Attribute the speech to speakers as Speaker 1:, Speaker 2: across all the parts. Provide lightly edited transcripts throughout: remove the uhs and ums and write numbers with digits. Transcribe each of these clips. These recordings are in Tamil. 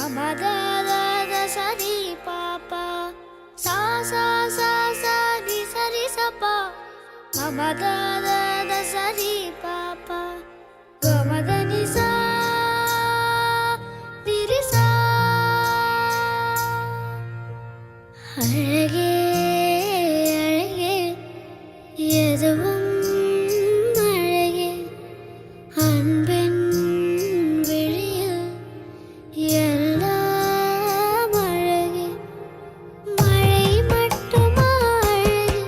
Speaker 1: மமதத சரி பாப்பா சா சா சா சா ரி சரி சப்பா மமதத சரி பாப்பா கமத நிசா திரிசா அழகே அழகே எதுவும் அழகே அன்பின் விழியில் எல்லாம் அழகே மழை மட்டுமா அழகு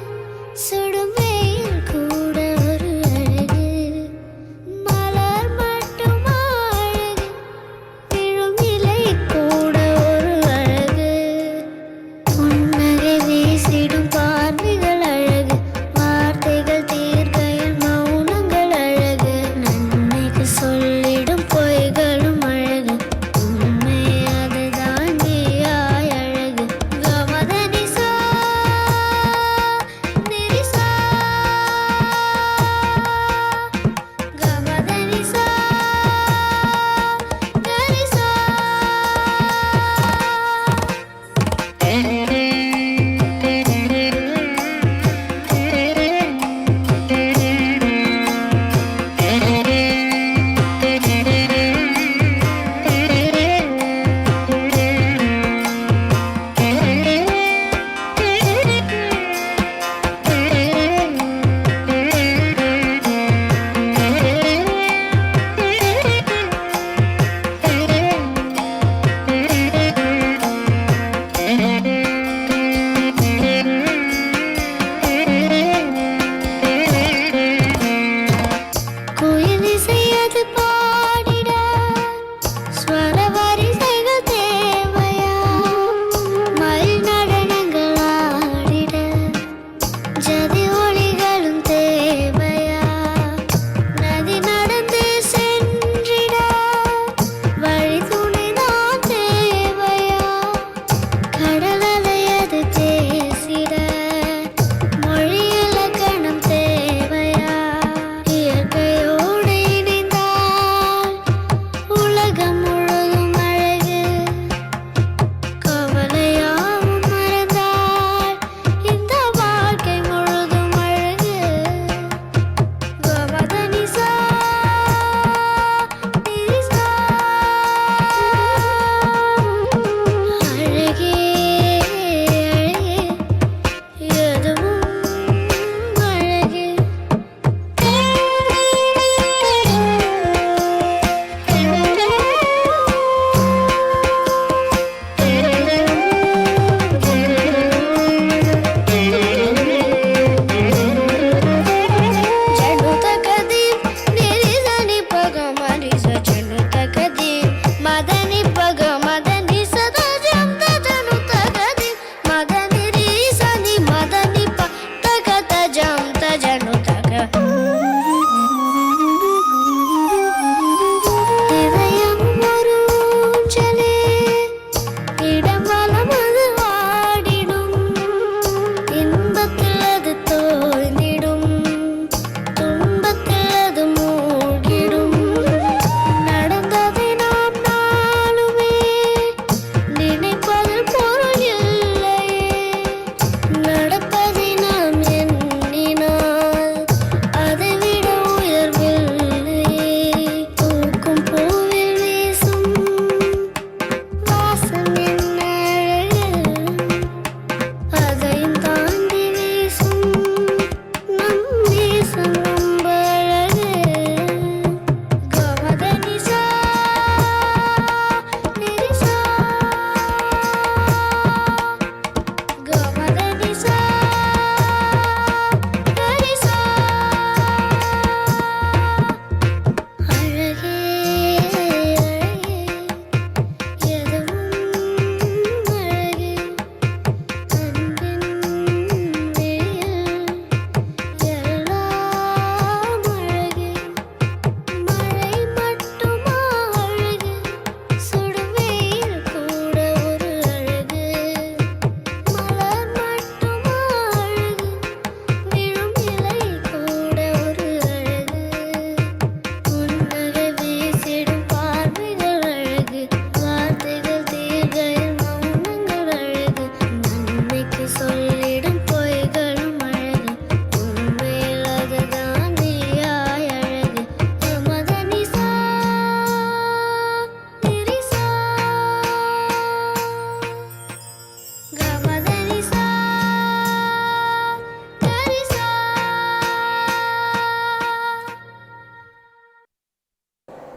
Speaker 1: சுடும் வெயில் கூட ஒரு அழகு மலர் மட்டுமா அழகு விழும் இலை கூட ஒரு அழகு புன்னகை வீசிடும் பார்வைகள் அழகு வார்த்தைகள்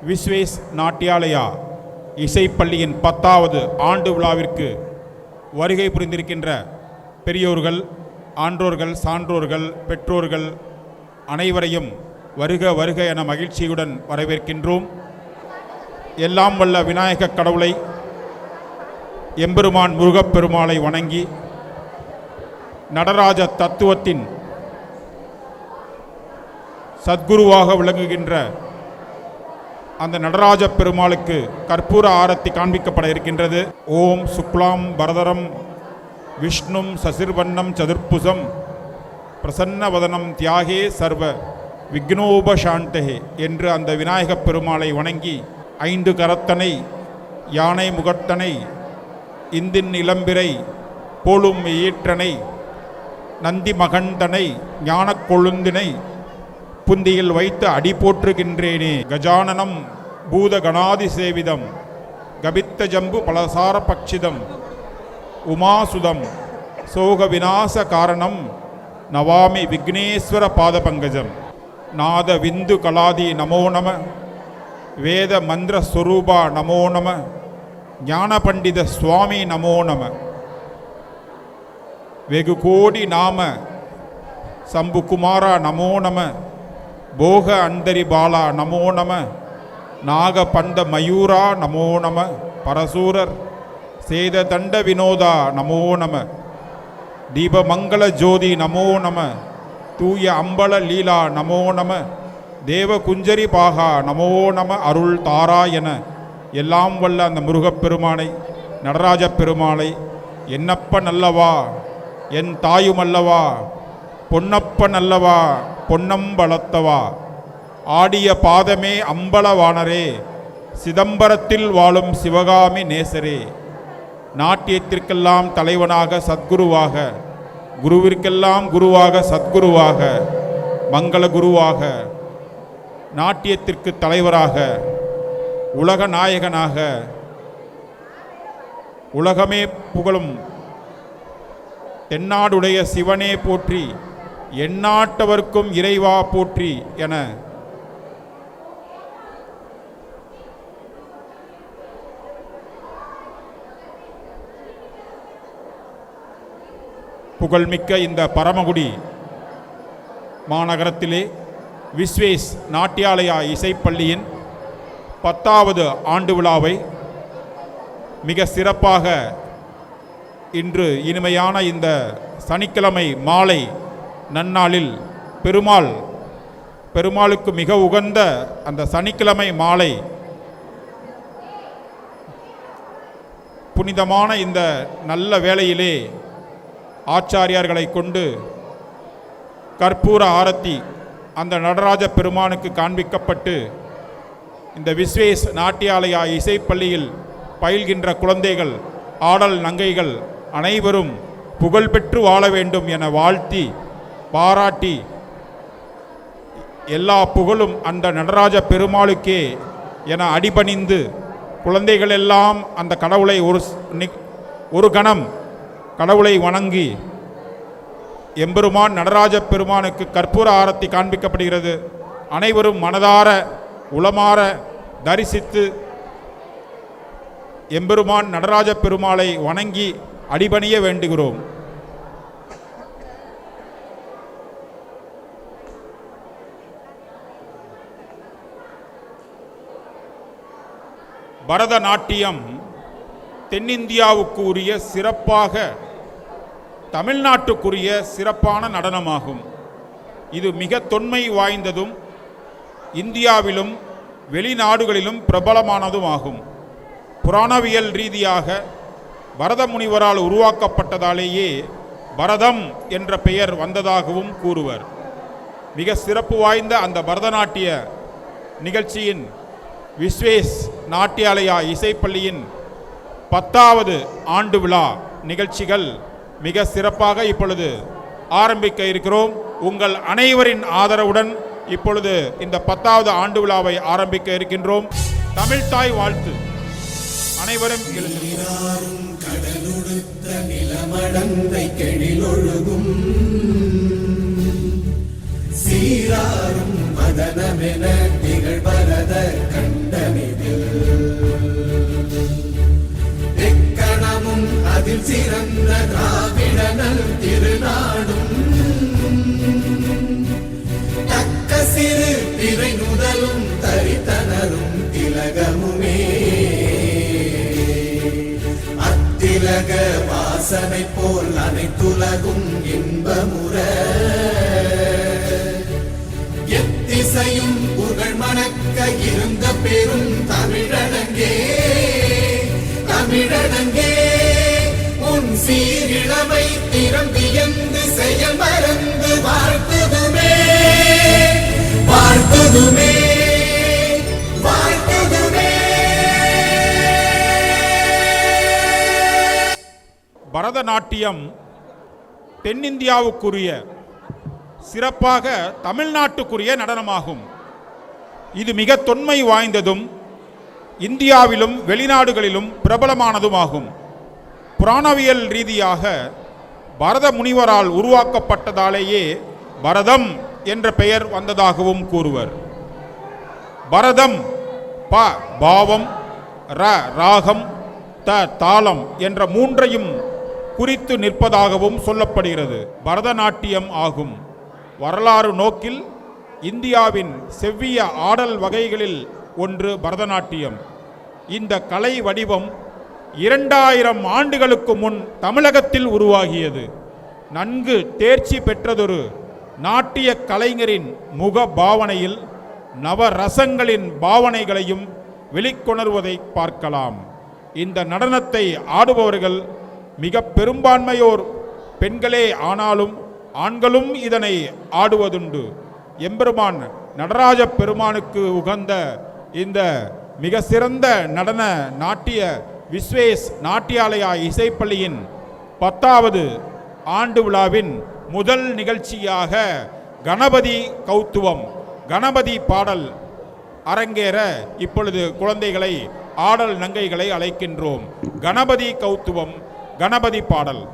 Speaker 2: விஸ்வேஸ் நாட்டியாலயா இசைப்பள்ளியின் 10வது ஆண்டு விழாவிற்கு வருகை புரிந்திருக்கின்ற பெரியோர்கள், ஆன்றோர்கள், சான்றோர்கள், பெற்றோர்கள் அனைவரையும் வருக வருக என மகிழ்ச்சியுடன் வரவேற்கின்றோம். எல்லாம் வல்ல விநாயக கடவுளை, எம்பெருமான் முருகப்பெருமாளை வணங்கி நடராஜ தத்துவத்தின் சத்குருவாக விளங்குகின்ற அந்த நடராஜ பெருமாளுக்கு கற்பூர ஆரத்தி காண்பிக்கப்பட இருக்கின்றது. ஓம் சுக்லாம் பரதரம் விஷ்ணும் சசிர்வண்ணம் சதுர்புசம் பிரசன்னவதனம் தியாகே சர்வ விக்னோபசாந்தகே என்று அந்த விநாயகப் பெருமாளை வணங்கி 5 கரத்தனை, யானை முகத்தனை, இந்தின் இளம்பிரை போலும் ஈற்றனை, நந்தி மகந்தனை, ஞானக் கொழுந்தினை புந்தியில் வைத்து அடி போற்றுகின்றேனே. கஜானனம் பூத கணாதி சேவிதம் கபித்த ஜம்பு பலசார பக்ஷிதம் உமாசுதம் சோக விநாச காரணம் நவாமி விக்னேஸ்வர பாத பங்கஜம். நாத விந்து கலாதி நமோ நம, வேத மந்திர ஸ்வரூபா நமோ நம, ஞான பண்டித சுவாமி நமோ நம. வெகு கோடி நாம சம்புகுமாரா நமோ நம, போக அந்தரி பாலா நமோ நம, நாக பண்ட மயூரா நமோ நம, பரசூரர் சேத தண்ட வினோதா நமோ நம, தீபமங்கள ஜோதி நமோ நம, தூய அம்பல லீலா நமோ நம, தேவ குஞ்சரி பாகா நமோ நம, அருள் தாரா என எல்லாம் வல்ல அந்த முருகப்பெருமானை, நடராஜ பெருமாளை, என்னப்பன் அல்லவா என் தாயும் அல்லவா, பொன்னப்பன் அல்லவா பொன்னம்பலத்தவா, ஆடிய பாதமே அம்பலவானரே, சிதம்பரத்தில் வாழும் சிவகாமி நேசரே, நாட்டியத்திற்கெல்லாம் தலைவனாக சத்குருவாக, குருவிற்கெல்லாம் குருவாக சத்குருவாக, மங்கள குருவாக, நாட்டியத்திற்கு தலைவராக, உலக நாயகனாக, உலகமே புகழும் தென்னாடுடைய சிவனே போற்றி, எந்நாட்டவர்க்கும் இறைவா போற்றி என புகழ்மிக்க இந்த பரமகுடி மாநகரத்திலே விஸ்வேஸ் நாட்டியாலயா இசைப்பள்ளியின் 10வது ஆண்டு விழாவை மிக சிறப்பாக இன்று இனிமையான இந்த சனிக்கிழமை மாலை நன்னாளில் பெருமாளுக்கு மிக உகந்த அந்த சனிக்கிழமை மாலை புனிதமான இந்த நல்ல வேளையிலே ஆச்சாரியார்களை கொண்டு கற்பூர ஆரத்தி அந்த நடராஜ பெருமானுக்கு காண்பிக்கப்பட்டு இந்த விஸ்வேஸ் நாட்டியாலயா இசைப்பள்ளியில் பயில்கின்ற குழந்தைகள், ஆடல் நங்கைகள் அனைவரும் புகழ்பெற்று வாழ வேண்டும் என வாழ்த்தி பாராட்டி, எல்லா புகழும் அந்த நடராஜ பெருமாளுக்கே என அடிபணிந்து குழந்தைகள் எல்லாம் அந்த கடவுளை ஒரு கணம் கடவுளை வணங்கி எம்பெருமான் நடராஜ பெருமானுக்கு கற்பூர ஆரத்தி காண்பிக்கப்படுகிறது. அனைவரும் மனதார உளமாற தரிசித்து எம்பெருமான் நடராஜ பெருமாளை வணங்கி அடிபணிய வேண்டுகிறோம். பரதநாட்டியம் தென்னிந்தியாவுக்கு உரிய சிறப்பாக தமிழ்நாட்டுக்குரிய சிறப்பான நடனமாகும். இது மிக தொன்மை வாய்ந்ததும் இந்தியாவிலும் வெளிநாடுகளிலும் பிரபலமானதும் ஆகும். புராணவியல் ரீதியாக பரத முனிவரால் உருவாக்கப்பட்டதாலேயே பரதம் என்ற பெயர் வந்ததாகவும் கூறுவர். மிக சிறப்பு வாய்ந்த அந்த பரதநாட்டிய நிகழ்ச்சியின் விஸ்வேஸ் நாட்டியாலயா இசைப்பள்ளியின் 10வது ஆண்டு விழா நிகழ்ச்சிகள் மிக சிறப்பாக இப்பொழுது ஆரம்பிக்க இருக்கிறோம். உங்கள் அனைவரின் ஆதரவுடன் இப்பொழுது இந்த 10வது ஆண்டு விழாவை ஆரம்பிக்க இருக்கின்றோம். தமிழ் தாய் வாழ்த்து. அனைவரும் கடலுடுத்த நிலமடந்தை கெழிலொழுகும் சீராரும் மதனமென திகழ்பரத கண்ட
Speaker 3: திரை நுதலும் தரித்தனரும் திலகமுமே அத்திலக வாசனை போல் அனைத்துலகும் இன்பமுற எத்திசையும் புகழ் மணக்க இருந்த பெரும் தமிழனங்கே தமிழனங்கே உன் சீரிழமை திறம்பியந்து செயல் மறந்து வாழ்த்துதுமே வாழ்த்துதுமே வாழ்த்துதுமே.
Speaker 2: பரதநாட்டியம் தென்னிந்தியாவுக்குரிய சிறப்பாக தமிழ்நாட்டுக்குரிய நடனமாகும். இது மிக தொன்மை வாய்ந்ததும் இந்தியாவிலும் வெளிநாடுகளிலும் பிரபலமானதுமாகும். புராணவியல் ரீதியாக பரத முனிவரால் உருவாக்கப்பட்டதாலேயே பரதம் என்ற பெயர் வந்ததாகவும் கூறுவர். பரதம் ப பாவம், ர ராகம், த தாளம் என்ற மூன்றையும் குறித்து நிற்பதாகவும் சொல்லப்படுகிறது. பரதநாட்டியம் ஆகும். வரலாறு நோக்கில் இந்தியாவின் செவ்விய ஆடல் வகைகளில் ஒன்று பரதநாட்டியம். இந்த கலை வடிவம் 2000 ஆண்டுகளுக்கு முன் தமிழகத்தில் உருவாகியது. நன்கு தேர்ச்சி பெற்றதொரு நாட்டிய கலைஞரின் முக பாவனையில் நவரசங்களின் பாவனைகளையும் வெளிக்கொணர்வதை பார்க்கலாம். இந்த நடனத்தை ஆடுபவர்கள் மிக பெரும்பான்மையோர் பெண்களே ஆனாலும் ஆண்களும் இதனை ஆடுவதுண்டு. எம்பெருமான் நடராஜ பெருமானுக்கு உகந்த இந்த மிக சிறந்த நடன நாட்டிய விஸ்வேஸ் நாட்டியாலயா இசைப்பள்ளியின் 10வது ஆண்டு விழாவின் முதல் நிகழ்ச்சியாக கணபதி கௌத்துவம் கணபதி பாடல் அரங்கேற இப்பொழுது குழந்தைகளை ஆடல் நங்கைகளை அழைக்கின்றோம். கணபதி கௌத்துவம் கணபதி பாடல்.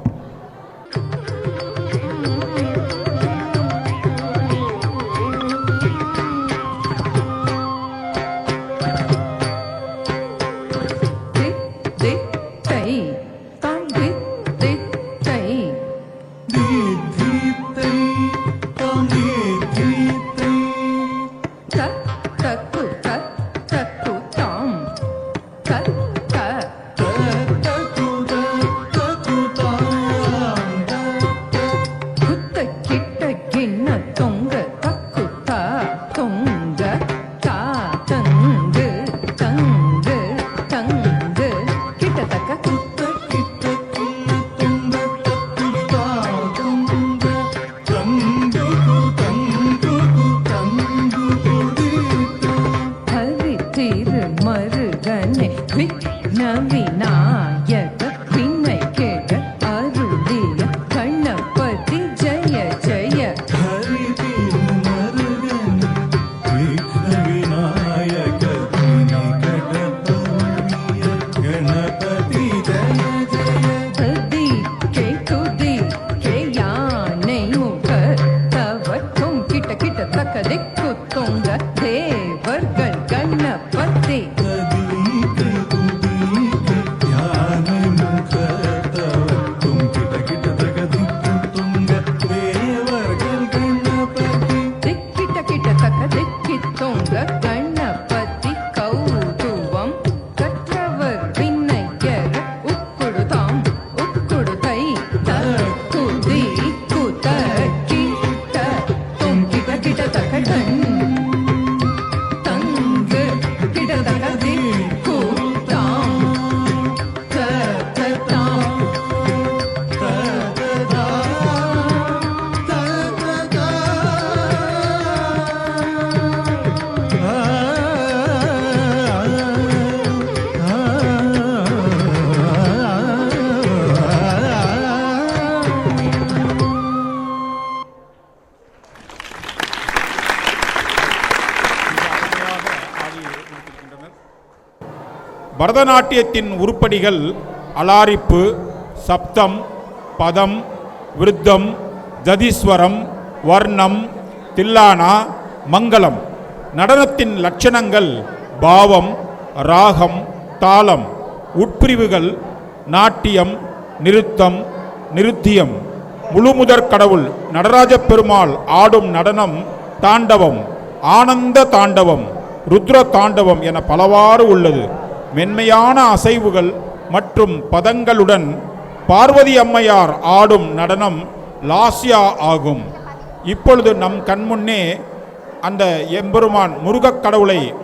Speaker 2: பரதநாட்டியத்தின் உருப்படிகள் அலாரிப்பு, சப்தம், பதம், விருத்தம், ஜதீஸ்வரம், வர்ணம், தில்லானா, மங்களம். நடனத்தின் லட்சணங்கள் பாவம், ராகம், தாளம். உட்பிரிவுகள் நாட்டியம், நிருத்தம், நிருத்தியம். முழுமுதற் கடவுள் நடராஜ பெருமாள் ஆடும் நடனம் தாண்டவம். ஆனந்த தாண்டவம், ருத்ர தாண்டவம் என பலவாறு உள்ளது. மென்மையான அசைவுகள் மற்றும் பதங்களுடன் பார்வதி அம்மையார் ஆடும் நடனம் லாஸ்யா ஆகும். இப்பொழுது நம் கண்முன்னே அந்த எம்பெருமான் முருகக் கடவுளை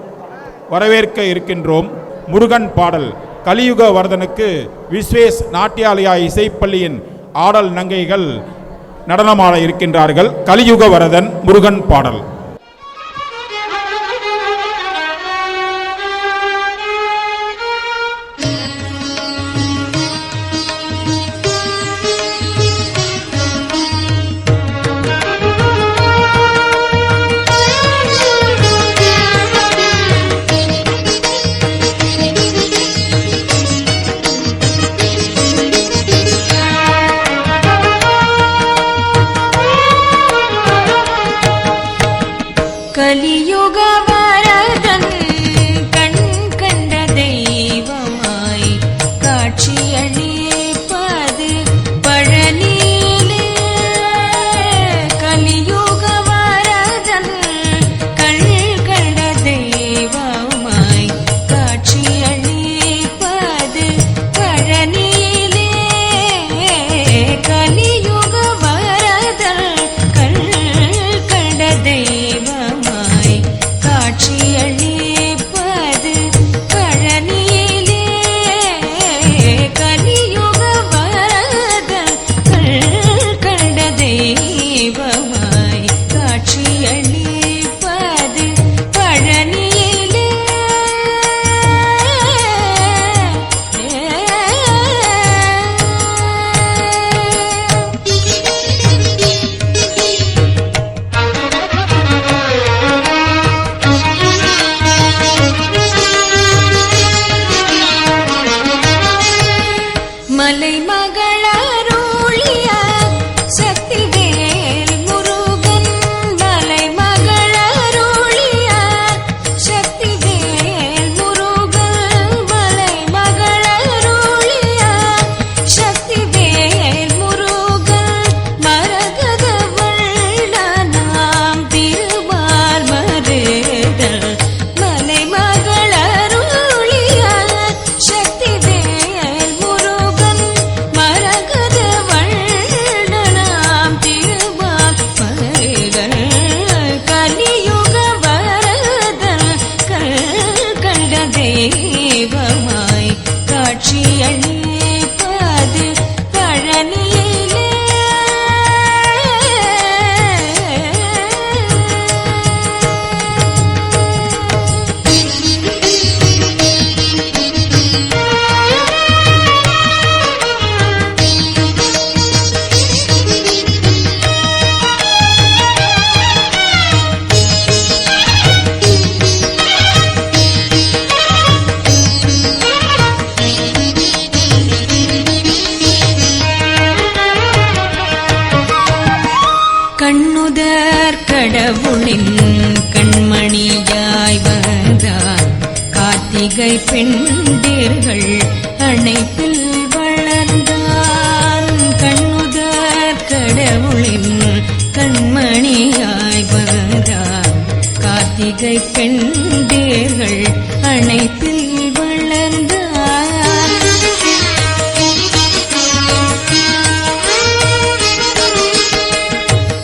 Speaker 2: வரவேற்க இருக்கின்றோம். முருகன் பாடல் கலியுக வரதனுக்கு விஸ்வேஸ் நாட்டியாலயா இசைப்பள்ளியின் ஆடல் நங்கைகள் நடனமாட இருக்கின்றார்கள். கலியுக வரதன் முருகன் பாடல்.
Speaker 4: கலியுக வரதன் கண் கண்ட தெய்வமாய் காட்சியளிப்பது பழனியிலே. கலியுக வரதன் கண் கண்ட தெய்வமாய் காட்சியளிப்பது பழனியிலே. கலியுக வரதன் கண் கண்ட தெய்வம் காட்சியளிப்பது பழனியிலே. கலியுக வரதன் கண்ட தெய்வமாய் காட்சியளிப்பது பழனியிலே. மலை மகளருளிய சக்திவேல் முருகன், மலை மகளருளிய சக்திவேல் முருகன், மலை மகளருளிய சக்திவேல் முருகன், மரகத வண்ணனாம் திருமால் மருதல். மலை மகளருளிய சக்திவேல் முருகன், மரகத வண்ணனாம் திருமால் மருதல். கலியுக வரதன் கண்ட தெய்வமாய் காட்சியளிப்பது பழனியிலே. கண்ணுதர் கடவுளின் கண்மணியாய் வந்தார். கார்த்திகை பெண்டிர்கள் அணைப்பில் வளர்ந்தான். கண்ணுதர் கடவுளின் கண்மணியாய் வந்தார். கார்த்திகை பெண்டிர்கள் அணைப்பில் வளர்ந்தார்.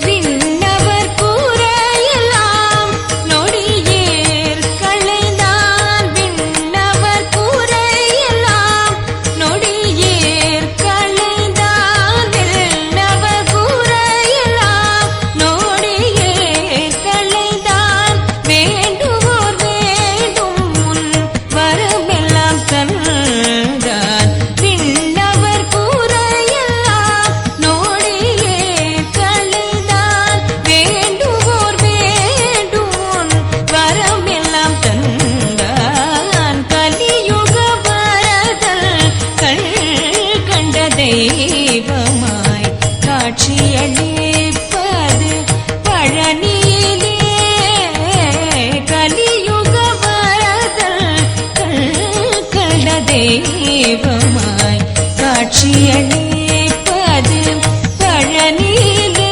Speaker 4: விண்ணவர் கூரையெல்லாம் நொடியேர் களைந்தான். விண்ணவர் கூரையெல்லாம் நொடியேர் களைந்தான். விண்ணவர் கூரையெல்லாம் நொடியேர் களைந்தான். வேண்டுவோர் வேண்டும் முன் வரமெல்லாம் தந்தான். விண்ணவர் கூரையெல்லாம் நொடியேர் களைந்தான். வேண்டுவோர் வேண்டும் முன் வரமெல்லாம் தந்தான். கலியுக வரதன் கண்ட தெய்வமாய் காட்சியளிப்பது பழனியிலே. கலியுக வரதன் கண்ட தெய்வமாய் காட்சியளிப்பது பழனியிலே.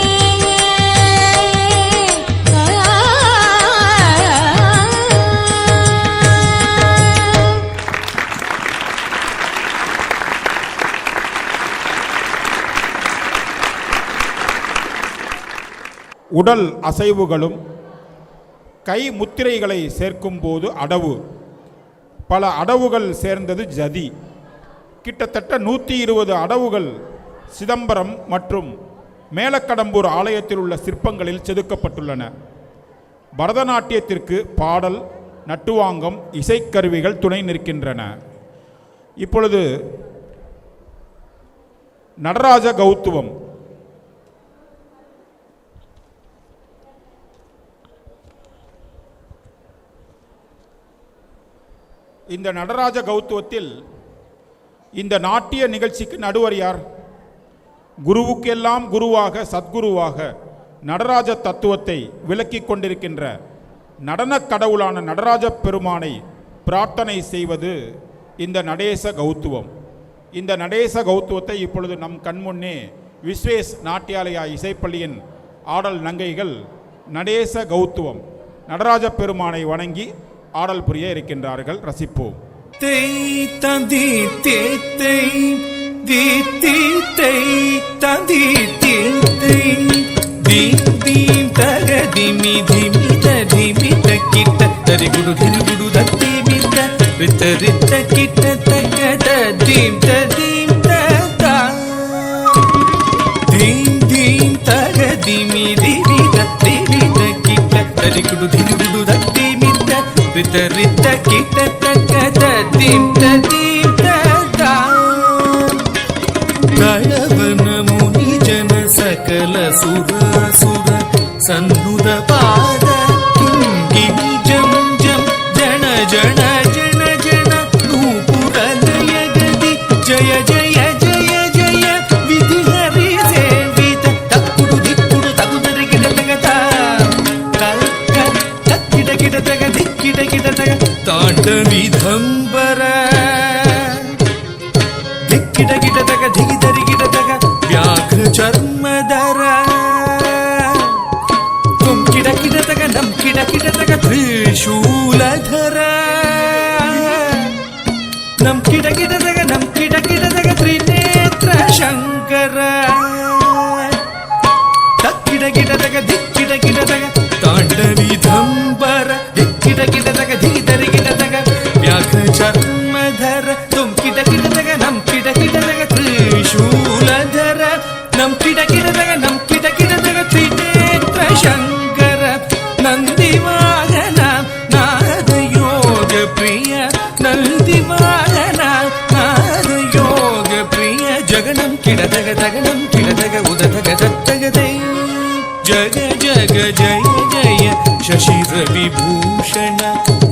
Speaker 2: உடல் அசைவுகளும் கை முத்திரைகளை சேர்க்கும் போது அடவு, பல அடவுகள் சேர்ந்தது ஜதி. கிட்டத்தட்ட 120 அடவுகள் சிதம்பரம் மற்றும் மேலக்கடம்பூர் ஆலயத்தில் உள்ள சிற்பங்களில் செதுக்கப்பட்டுள்ளன. பரதநாட்டியத்திற்கு பாடல், நட்டுவாங்கம், இசைக்கருவிகள் துணை நிற்கின்றன. இப்பொழுது நடராஜ கௌத்துவம். இந்த நடராஜ கௌத்துவத்தில் இந்த நாட்டிய நிகழ்ச்சிக்கு நடுவர் யார்? குருவுக்கெல்லாம் குருவாக சத்குருவாக நடராஜ தத்துவத்தை விளக்கிக் கொண்டிருக்கின்ற நடனக் கடவுளான நடராஜ பெருமானை பிரார்த்தனை செய்வது இந்த நடேச கௌத்துவம். இந்த நடேச கௌத்துவத்தை இப்பொழுது நம் கண்முன்னே விஸ்வேஸ் நாட்டியாலயா இசைப்பள்ளியின் ஆடல் நங்கைகள் நடேச கௌத்துவம் நடராஜ பெருமானை வணங்கி ஆடல் புரிய இருக்கின்றார்கள். ரசிப்போம்.
Speaker 5: தளவன முனி ஜன சகல சுராசுர சன்னுத பாத கிங்கிணி ஜம் ஜம் ஜன ஜன ஜன ஜன நூபுரலய கதி ஜய ஜய ஜய ஜய விதி ஹரி சேவித தக்குடு திக்குடு தகுதரி கிட தகத தக்கிட கிட தக திக்கிட கிட தக தாண்ட விதம்பர ದಿಕ್ಕಿಡ ಗಿಡದಗ ಧಿಗಿದರಿ ಗಿಡದಗ ವ್ಯಾಘ್ರ ಚರ್ಮದರ ತುಂಕಿಡ ಗಿಡದಗ ನಂಕಿಡ ಗಿಡದಗ ತ್ರಿಶೂಲಧರ ನಂಕಿಡ ಗಿಡದಗ ತ್ರಿನೇತ್ರ ಶಂಕರ ತಕ್ಕಿಡ ಗಿಡದಗ ದಿಕ್ಕಿಡ ಗಿಡದಗ ತಾಂಡವಿಧಂಬರ ದಿಕ್ಕಿಡ ಗಿಡದಗ ಧಿಗಿದರಿ ಗಿಡದಗ ವ್ಯಾಘ್ರ ಚರ್ಮಧರ ತುಂಕಿಡ ಗಿಡದಗ ನಂಕಿಡ ಗಿಡದಗ ತ್ರಿಶೂಲಧರ ನಂಕಿಡ ಗಿಡದಗ ತ್ರಿನೇತ್ರ ಶಂಕರ ನಂದಿ ವಾಹನ ನಾರದ ಯೋಗ ಪ್ರಿಯ ನಂದಿ ವಾಹನ ನಾರದ ಯೋಗ ಪ್ರಿಯ ಜಗನಂ ಕಿಡದಗ ಉದದಗ ದತ್ತಗದೈ ಜಗ ಜಗ ಜಯ ಜಯ ಶಶಿರ ವಿಭೂಷಣ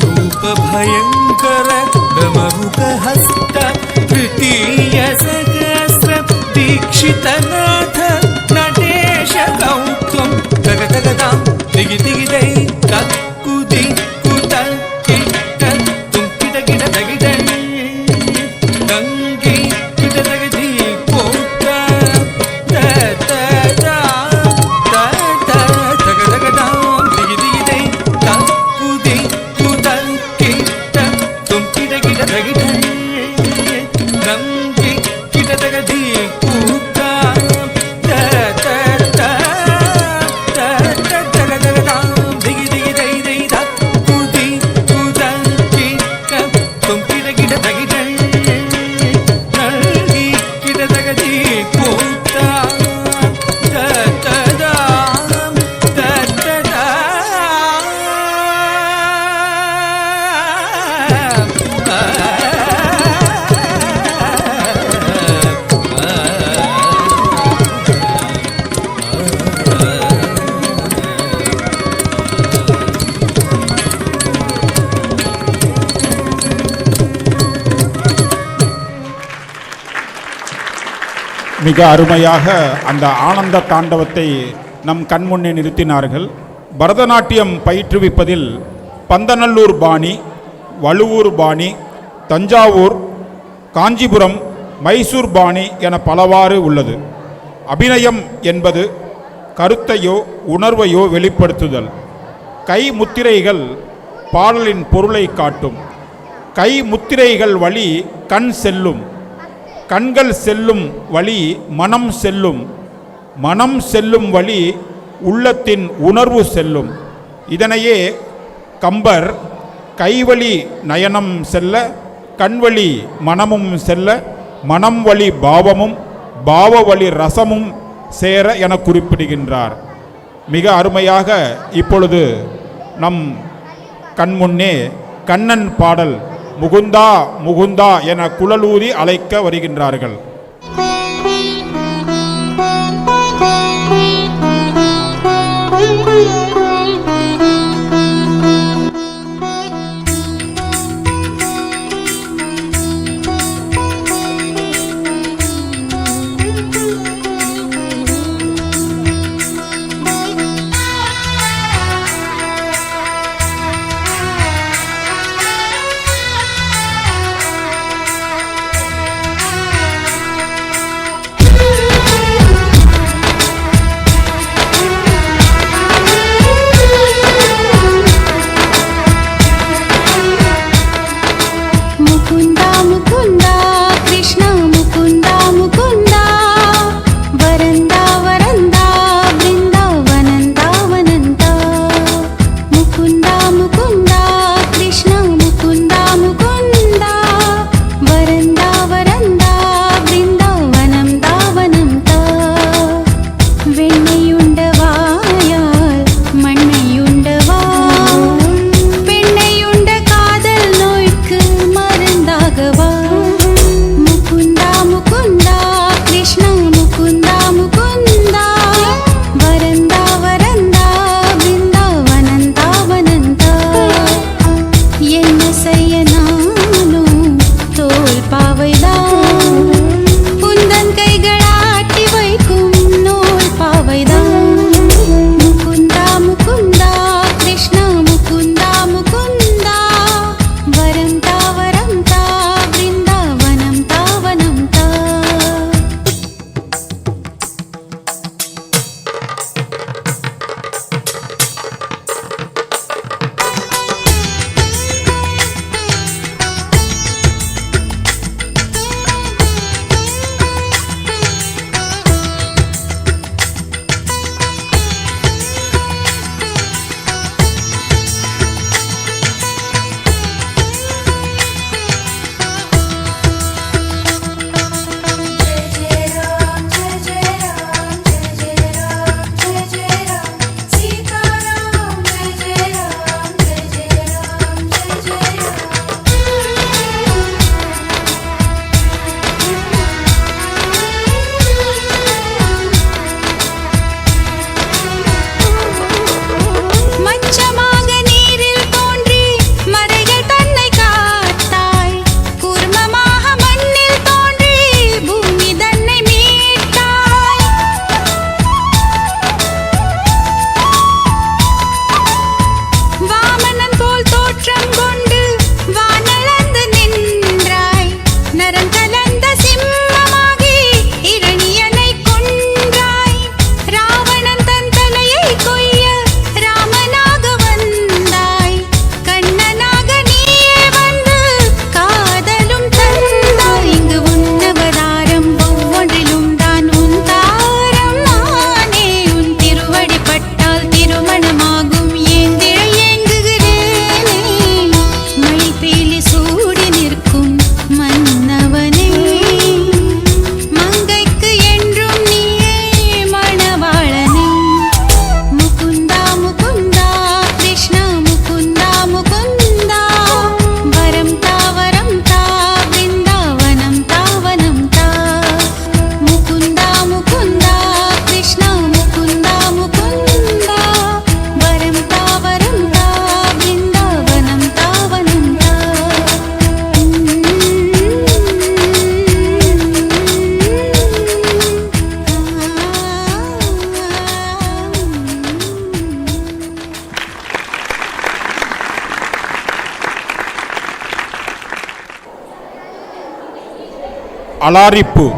Speaker 5: ರೂಪ ಭಯಂಕರ ಡಮರುಕ ಹಸ್ತ ತೃತೀಯ ಸಹಸ್ರ ದೀಕ್ಷಿತನಾಥ ನಟೇಶ ಗೌತಮ್ ತಗ ತಗದಾಂ ದಿಗಿ ದಿಗಿದೈ ತಕ್ಕು ದಿಕ್ಕು ತಕ್ಕಿಟ್ಟ ತುಂಕಿಡ ಗಿಡ ತಗಿದೈ ತಂಗಿ ಗಿಡ ತಗದಿ ಕೋಟ
Speaker 2: மிக அருமையாக அந்த ஆனந்த தாண்டவத்தை நம் கண்முன்னே நிறுத்தினார்கள். பரதநாட்டியம் பயிற்றுவிப்பதில் பந்தநல்லூர் பாணி, வழுவூர் பாணி, தஞ்சாவூர், காஞ்சிபுரம், மைசூர் பாணி என பலவாறு உள்ளது. அபிநயம் என்பது கருத்தையோ உணர்வையோ வெளிப்படுத்துதல். கை முத்திரைகள் பாடலின் பொருளை காட்டும். கை முத்திரைகள் வழி கண் செல்லும், கண்கள் செல்லும் வழி மனம் செல்லும், மனம் செல்லும் வழி உள்ளத்தின் உணர்வு செல்லும். இதனையே கம்பர் கைவழி நயனம் செல்ல கண்வழி மனமும் செல்ல மனம் வழி பாவமும் பாவ வழி ரசமும் சேர என குறிப்பிடுகின்றார். மிக அருமையாக இப்பொழுது நம் கண்முன்னே கண்ணன் பாடல் முகுந்தா முகுந்தா என குழலூதி அழைக்க வருகின்றார்கள். அலாரிப்பு.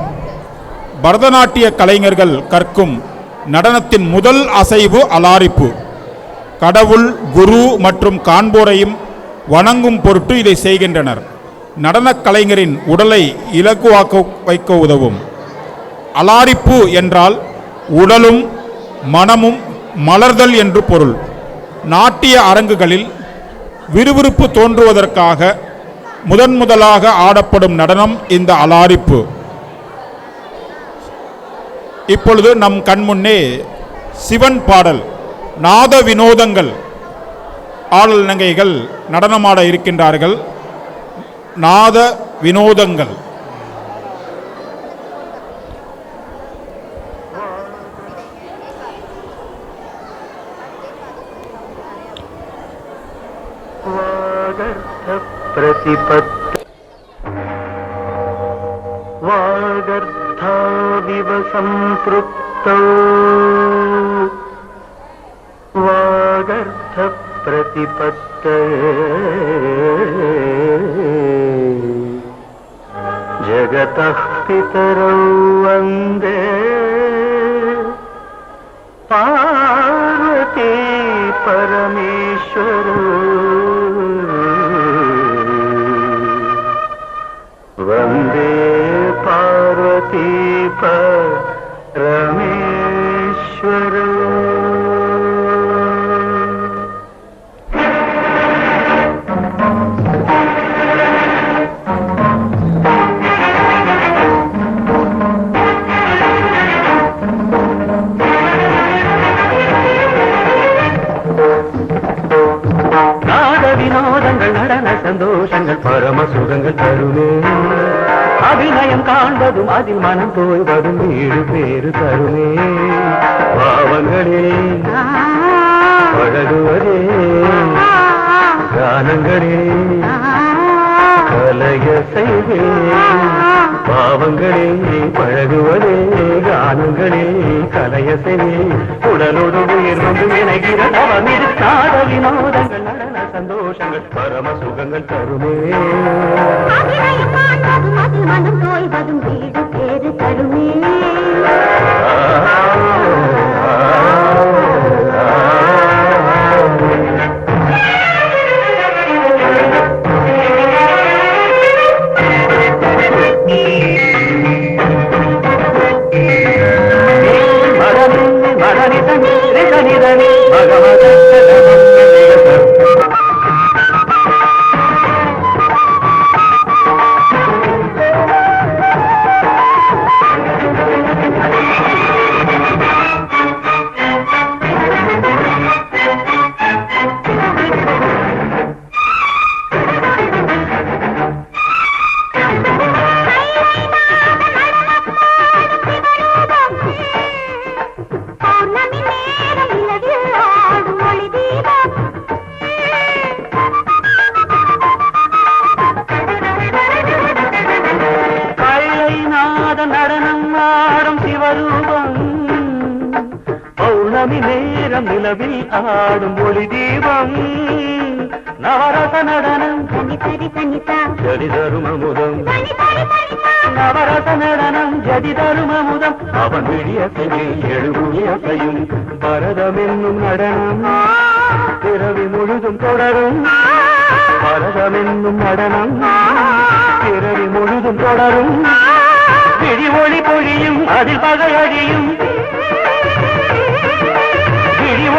Speaker 2: பரதநாட்டிய கலைஞர்கள் கற்கும் நடனத்தின் முதல் அசைவு அலாரிப்பு. கடவுள், குரு மற்றும் காண்போரையும் வணங்கும் பொருட்டு இதை செய்கின்றனர். நடனக் கலைஞரின் உடலை இலகுவாக்க வைக்க உதவும். அலாரிப்பு என்றால் உடலும் மனமும் மலர்தல் என்று பொருள். நாட்டிய அரங்குகளில் விறுவிறுப்பு தோன்றுவதற்காக முதலாக ஆடப்படும் நடனம் இந்த அலாரிப்பு. இப்பொழுது நம் கண்முன்னே சிவன் பாடல், நாத வினோதங்கள் ஆடல் நங்கைகள் நடனமாட இருக்கின்றார்கள். நாத வினோதங்கள்.
Speaker 6: वागर्थाविव सम्पृक्तौ वागर्थप्रतिपत्तये जगतः पितरौ वन्दे पार्वती परमेश्वरौ वन्दे पार्वती परमेश्वरौ. வினோதங்கள் நடன சந்தோஷங்கள் பரம சுகங்கள் தருமே. அபிநயம் காண்பதும் அதில் மனம் தோய்வதும் வீடு பேறு தருமே. பாவங்களே பழகுவதே கானங்களே கலைய செய்வே. பாவங்களே பழகுவதே கானங்களே கலைய செய்வே. உடலோடு உயிர் வந்து இணைகிற நவமிரு நாத வினோதங்கள் நடன சந்தோஷங்கள் பரம சுகங்கள் தருமே. மனம் தோய்வதும் வீடு பேறு தருமே. நிலவில் ஆடும் ஒளி தீபம் நவரச நடனம் ஜதி தருமமுதம். நவரச நடனம் ஜதி தருமமுதம். அவன் விடியசையில் எழுபுயசையும் பரதம் என்னும் நடனம் பிறவி முழுதும் தொடரும். பரதம் என்னும் நடனம் பிறவி முழுதும் தொடரும். பிடி ஒளி பொழியும் அதில் பகை அழியும்.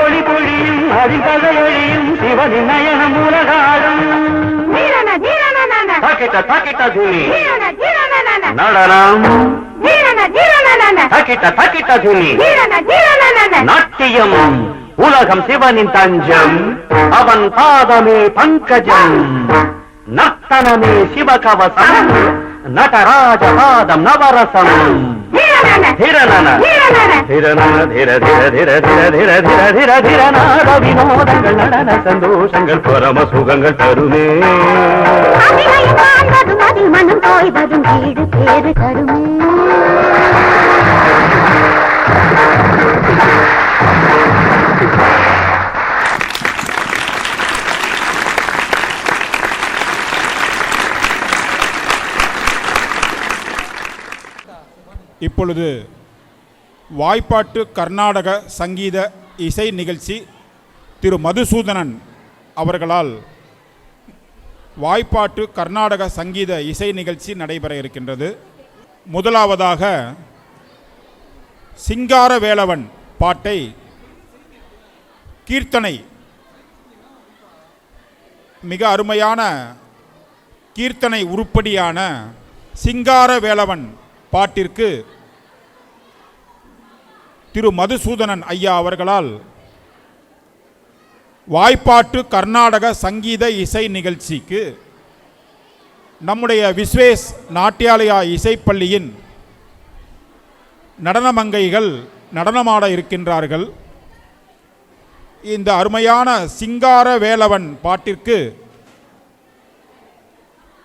Speaker 6: ஒளி பொழியும் அதில் பகையழியும் சிவனின் நயனம் உலகாடும். நடனம் நாட்டியம் உலகம் சிவனின் தஞ்சம். அவன் பாதமே பங்கஜம் நர்த்தனமே சிவகவசம். நடராஜ பாதம் நவரசம். வினோதங்கள் நடன சந்தோஷங்கள் பரம சுகங்கள் தருமே. மனம் தோய்வதும் வீடு பேறு தருமே.
Speaker 2: இப்பொழுது வாய்ப்பாட்டு கர்நாடக சங்கீத இசை நிகழ்ச்சி திரு மதுசூதனன் அவர்களால் வாய்ப்பாட்டு கர்நாடக சங்கீத இசை நிகழ்ச்சி நடைபெற இருக்கின்றது. முதலாவதாக சிங்கார வேலவன் பாட்டை கீர்த்தனை, மிக அருமையான கீர்த்தனை உருப்படியான சிங்கார வேலவன் பாட்டிற்கு திரு மதுசூதனன் ஐயா அவர்களால் வாய்ப்பாட்டு கர்நாடக சங்கீத இசை நிகழ்ச்சிக்கு நம்முடைய விஸ்வேஸ் நாட்டியாலயா இசைப்பள்ளியின் நடனமங்கைகள் நடனமாட இருக்கின்றார்கள். இந்த அருமையான சிங்கார வேலவன் பாட்டிற்கு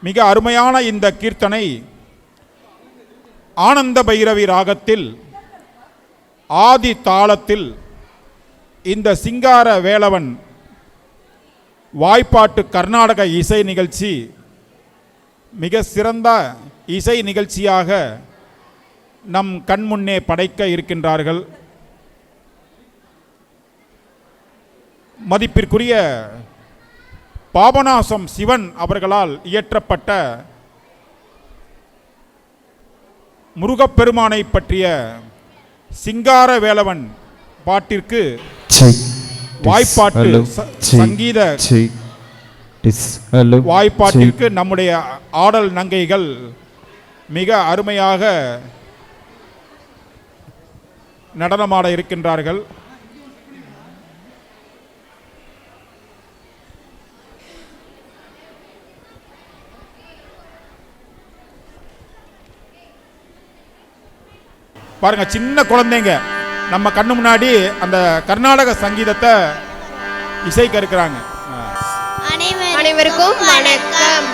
Speaker 2: மிக அருமையான இந்த கீர்த்தனை ஆனந்த பைரவி ராகத்தில் ஆதி தாளத்தில் இந்த சிங்கார வேலவன் வாய்ப்பாட்டு கர்நாடக இசை நிகழ்ச்சி மிக சிறந்த இசை நிகழ்ச்சியாக நம் கண்முன்னே படைக்க இருக்கின்றார்கள். மதிப்பிற்குரிய பாபநாசம் சிவன் அவர்களால் இயற்றப்பட்ட முருகப்பெருமானை பற்றிய சிங்கார வேலவன் பாட்டிற்கு வாய்ப்பாட்டு சங்கீத வாய்ப்பாட்டிற்கு நம்முடைய ஆடல் நங்கைகள் மிக அருமையாக நடனமாட இருக்கின்றார்கள். பாருங்க, சின்ன குழந்தைங்க நம்ம கண்ணு முன்னாடி அந்த கர்நாடக சங்கீதத்தை இசைக்க இருக்கிறாங்க.
Speaker 1: அனைவருக்கும் வணக்கம்.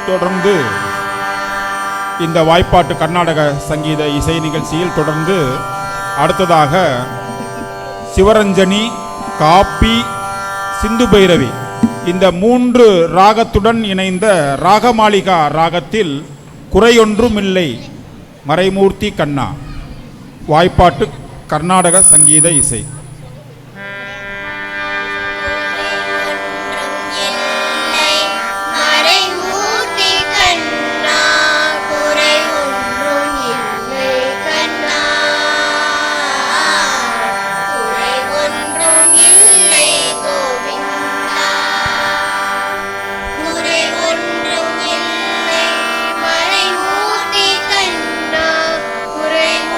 Speaker 2: தொடர்ந்து இந்த வாய்ப்பாட்டு கர்நாடக சங்கீத இசை நிகழ்ச்சியில் தொடர்ந்து அடுத்ததாக சிவரஞ்சனி, காப்பி, சிந்து பைரவி இந்த 3 ராகத்துடன் இணைந்த ராகமாளிகா ராகத்தில் குறையொன்றுமில்லை மறைமூர்த்தி கண்ணா வாய்ப்பாட்டு கர்நாடக சங்கீத இசை.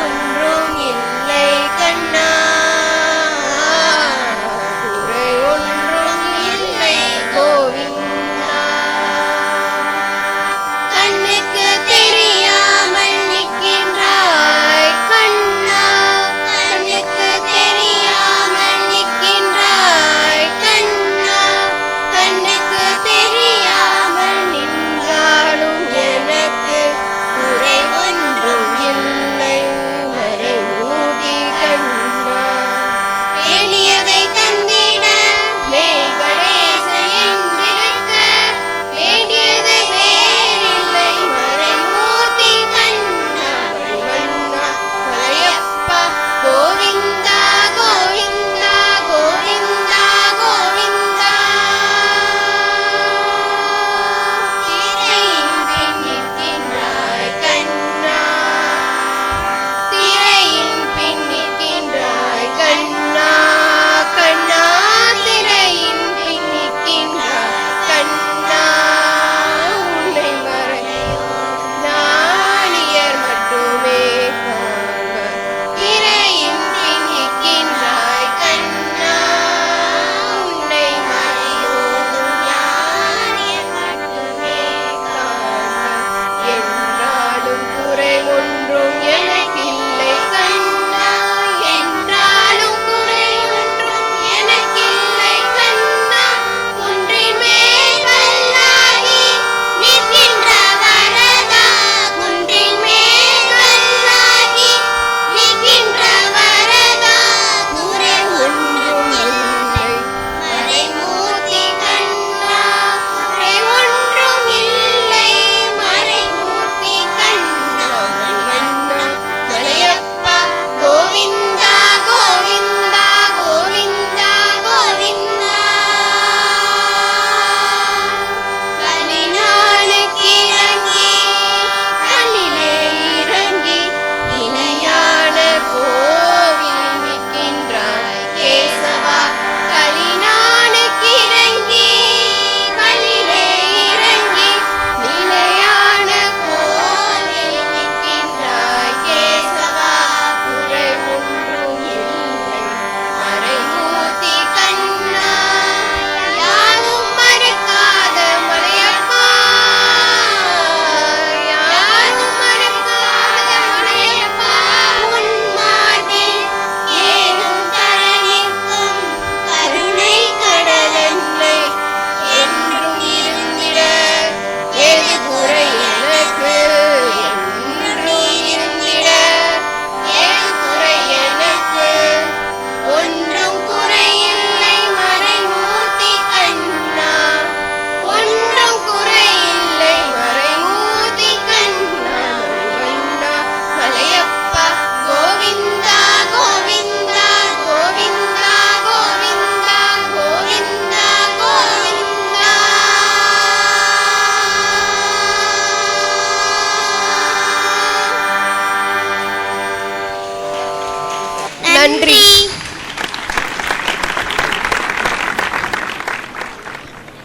Speaker 1: ஒன்றும்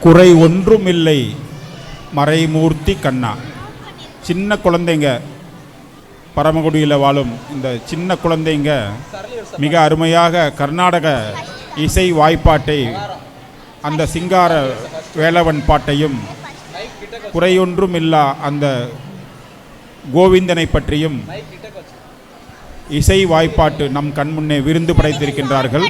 Speaker 2: குறை ஒன்றுமில்லை மறைமூர்த்தி கண்ணா. சின்ன குழந்தைங்க, பரமக்குடியில் வாழும் இந்த சின்ன குழந்தைங்க மிக அருமையாக கர்நாடக இசை வாய்ப்பாட்டை, அந்த சிங்கார வேலவன் பாட்டையும், குறையொன்றும் இல்லா அந்த கோவிந்தனை பற்றியும் இசை வாய்ப்பாட்டு நம் கண்முன்னே விருந்து படைத்திருக்கின்றார்கள்.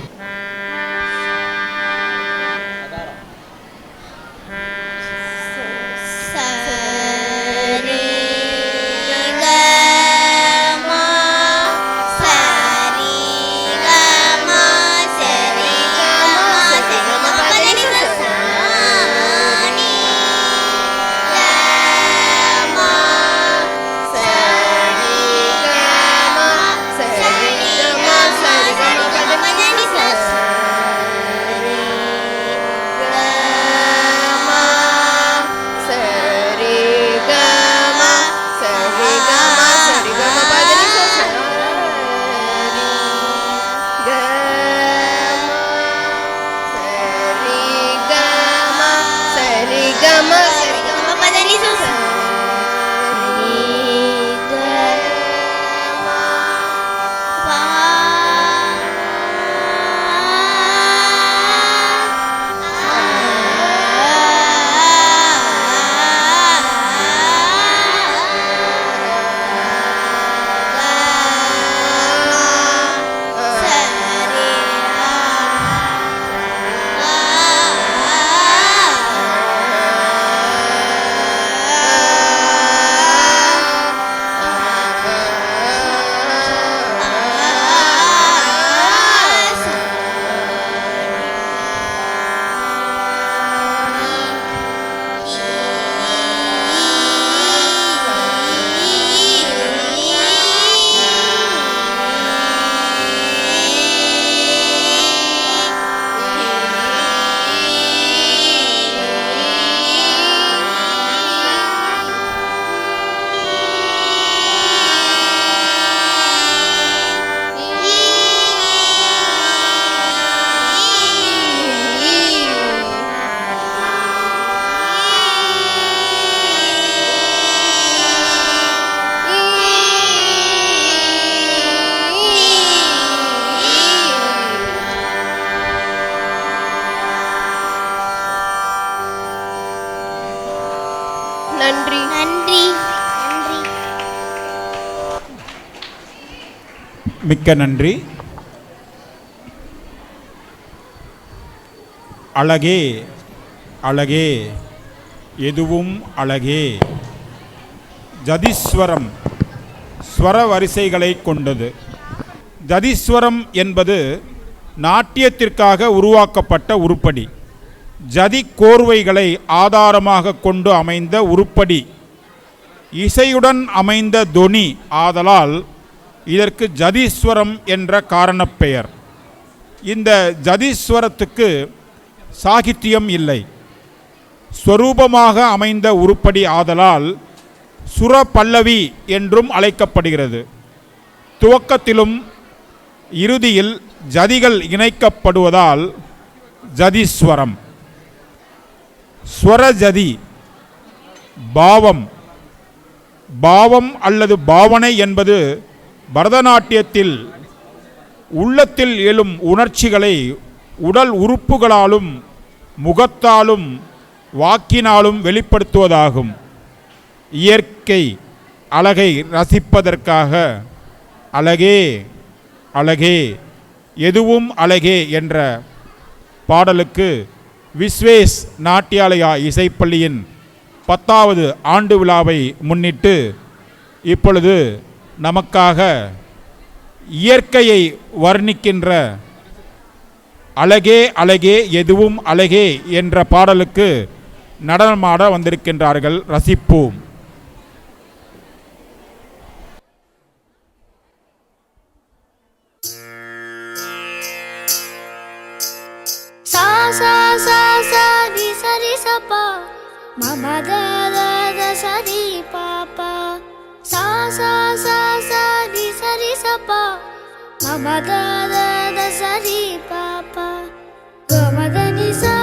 Speaker 7: நன்றி.
Speaker 1: நன்றி.
Speaker 2: மிக்க நன்றி. அழகே அழகே எதுவும் அழகே. ஜதிஸ்வரம் ஸ்வர வரிசைகளை கொண்டது. ஜதிஸ்வரம் என்பது நாட்டியத்திற்காக உருவாக்கப்பட்ட உருப்படி. ஜதி கோர்வைகளை ஆதாரமாக கொண்டு அமைந்த உருப்படி. இசையுடன் அமைந்த தொனி ஆதலால் இதற்கு ஜதீஸ்வரம் என்ற காரணப்பெயர். இந்த ஜதீஸ்வரத்துக்கு சாகித்தியம் இல்லை. ஸ்வரூபமாக அமைந்த உருப்படி ஆதலால் சுர பல்லவி என்றும் அழைக்கப்படுகிறது. துவக்கத்திலும் இறுதியில் ஜதிகள் இணைக்கப்படுவதால் ஜதீஸ்வரம். ஸ்வரஜதி பாவம். பாவம் அல்லது பாவனை என்பது பரதநாட்டியத்தில் உள்ளத்தில் எழும் உணர்ச்சிகளை உடல் உறுப்புகளாலும் முகத்தாலும் வாக்கினாலும் வெளிப்படுத்துவதாகும். இயற்கை அழகை ரசிப்பதற்காக அழகே அழகே எதுவும் அழகே என்ற பாடலுக்கு விஸ்வேஸ் நாட்டியாலயா இசைப்பள்ளியின் 10வது ஆண்டு விழாவை முன்னிட்டு இப்பொழுது நமக்காக இயற்கையை வர்ணிக்கின்ற அழகே அழகே எதுவும் அழகே என்ற பாடலுக்கு நடனமாட வந்திருக்கின்றார்கள். ரசிப்போம்.
Speaker 1: சா சா சா சா ரி சரி சபா மம த த த சரி பாபா. சா சா சா சா ரி சரி சபா மம த த த சரி பாபா. கம த நி சா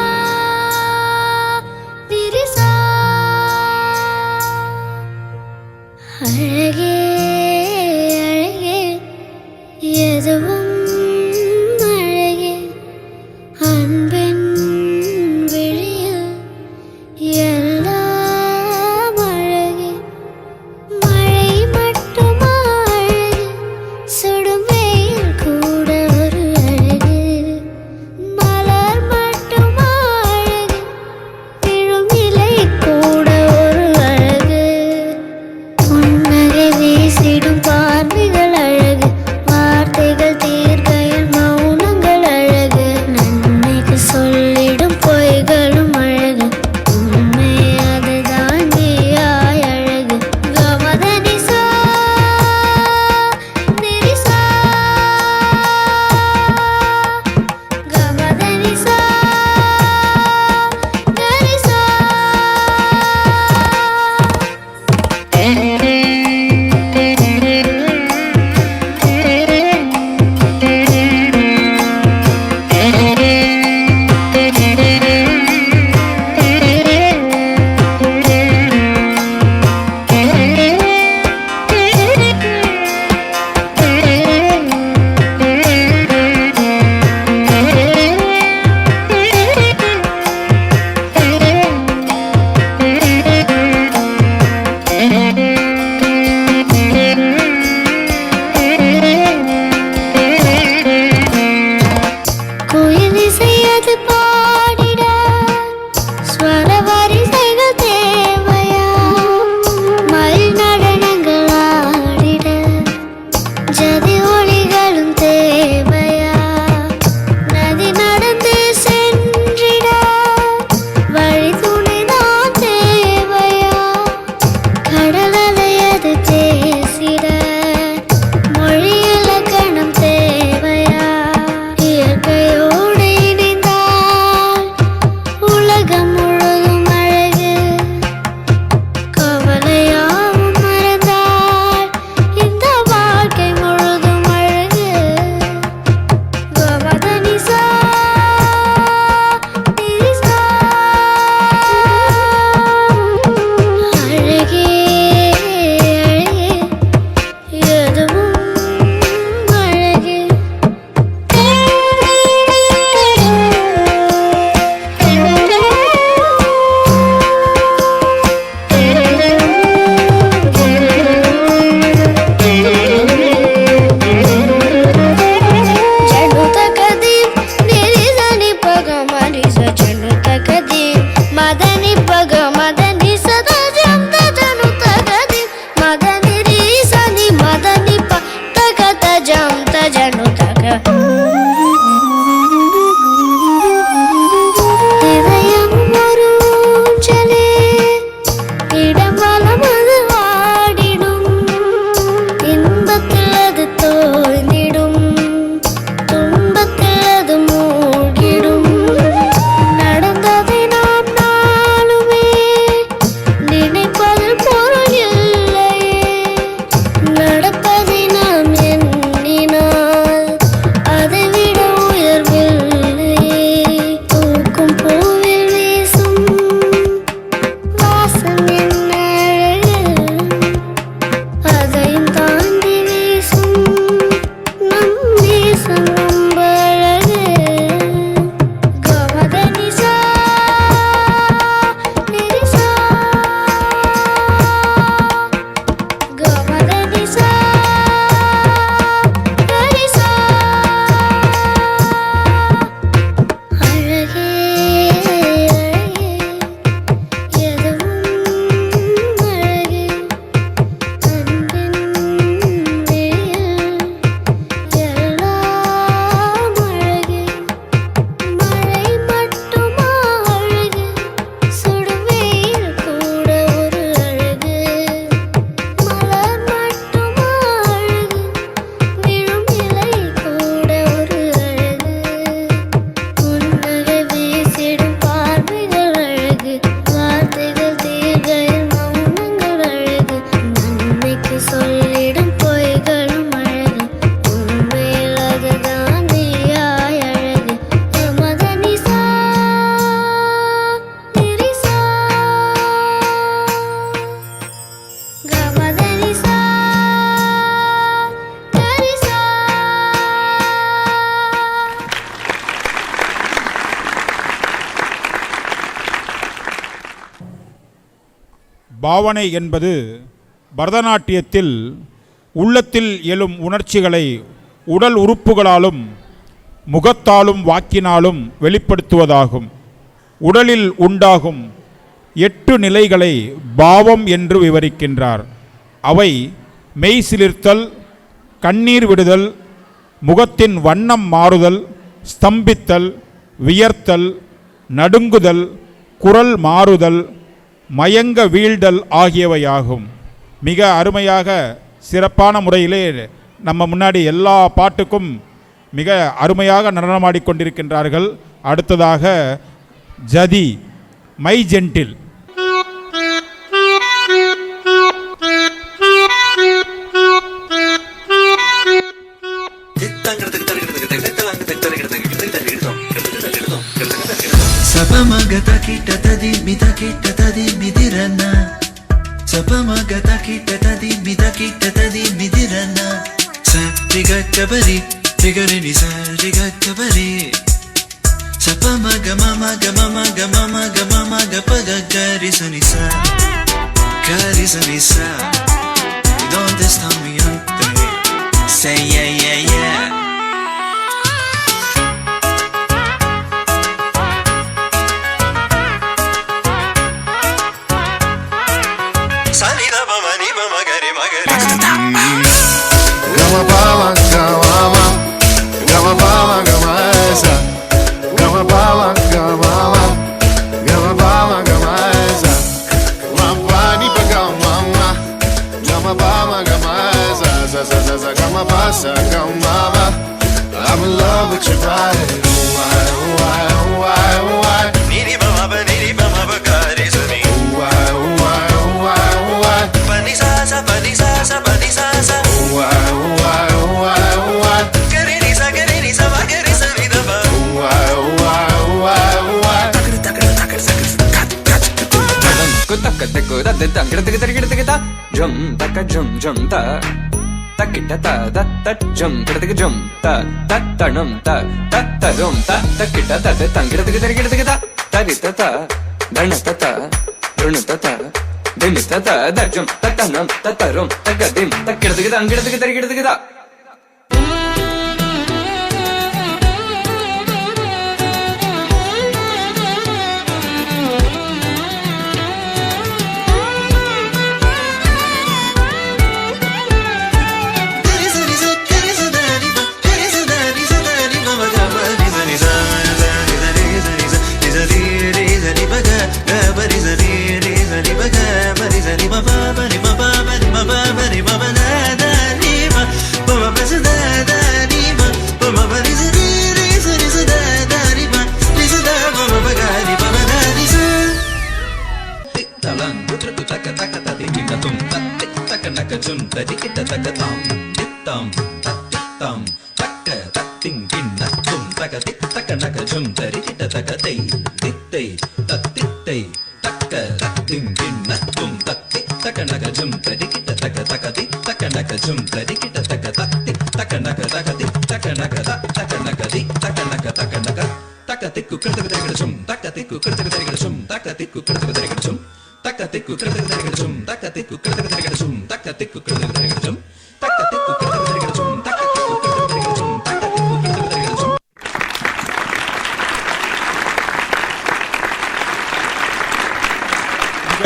Speaker 2: பாவனை என்பது பரதநாட்டியத்தில் உள்ளத்தில் எழும் உணர்ச்சிகளை உடல் உறுப்புகளாலும் முகத்தாலும் வாக்கினாலும் வெளிப்படுத்துவதாகும். உடலில் உண்டாகும் 8 நிலைகளை பாவம் என்று விவரிக்கின்றார். அவை மெய் சிலிர்த்தல், கண்ணீர் விடுதல், முகத்தின் வண்ணம் மாறுதல், ஸ்தம்பித்தல், வியர்த்தல், நடுங்குதல், குரல் மாறுதல், மயங்க வீழ்தல் ஆகியவையாகும். மிக அருமையாக சிறப்பான முறையிலே நம்ம முன்னாடி எல்லா பாட்டுக்கும் மிக அருமையாக நடனமாடிக்கொண்டிருக்கின்றார்கள். அடுத்ததாக ஜதி மை ஜென்டில்.
Speaker 8: Sapamagata kita tadi mita kita tadi midirana. Sapamagata kita tadi mita kita tadi midirana. Sa riga kabari rigari ni sa riga kabari. Sapamaga mama ga mama ga mama ga mama ga paga gari sanisa. Gari sanisa. Don't stop me ante. Say yeah yeah yeah. I'm in love with your body. Why, why, why, why? Niri mama ba niri mama ba kare suni. Why, why, why, why? Pani sa sa pani sa sa pani sa sa. Why, why, why, why? Kare ni sa ma kare sa ni da ba. Why, why, why, why? Takar takar kat kat. Kutak kat ko da da takar ta jum taka jum jum ta. Takita ta da ta jum kidatika jum ta ta tanum ta ta tarum ta takita ta da tangidatika ta tarita ta danata ta runata ta dinita ta da jum ta tanum ta tarum tagadim takidatika tangidatika tarikidatika ta.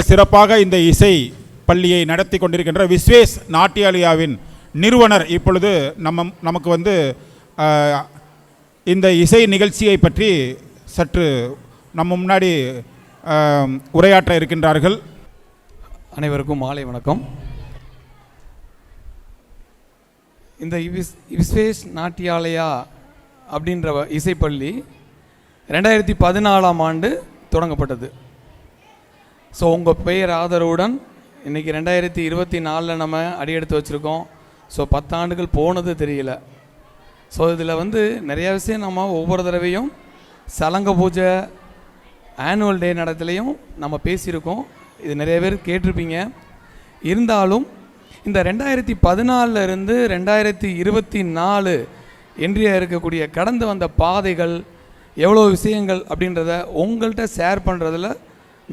Speaker 2: சிறப்பாக இந்த இசை பள்ளியை நடத்தி கொண்டிருக்கின்ற விஸ்வேஷ் நாட்டியாலயாவின் நிறுவனர் இப்பொழுது நமக்கு வந்து இந்த இசை நிகழ்ச்சியை பற்றி சற்று நம்ம முன்னாடி உரையாற்ற இருக்கின்றார்கள்.
Speaker 9: அனைவருக்கும் மாலை வணக்கம். இந்த விஸ்வேஷ் நாட்டியாலயா அப்படின்ற இசைப்பள்ளி 2014ஆம் ஆண்டு தொடங்கப்பட்டது. ஸோ உங்கள் பெயர் ஆதரவுடன் இன்றைக்கி 2024 நம்ம அடியெடுத்து வச்சுருக்கோம். ஸோ 10 ஆண்டுகள் போனது தெரியல. ஸோ இதில் வந்து நிறையா விஷயம் நம்ம ஒவ்வொரு தடவையும் சலங்க பூஜை ஆனுவல் டே நடத்துலையும் நம்ம பேசியிருக்கோம். இது நிறைய பேர் கேட்டிருப்பீங்க. இருந்தாலும் இந்த 2014 இருந்து 2024 இன்றைய இருக்கக்கூடிய கடந்து வந்த பாதைகள் எவ்வளோ விஷயங்கள் அப்படின்றத உங்கள்கிட்ட ஷேர் பண்ணுறதில்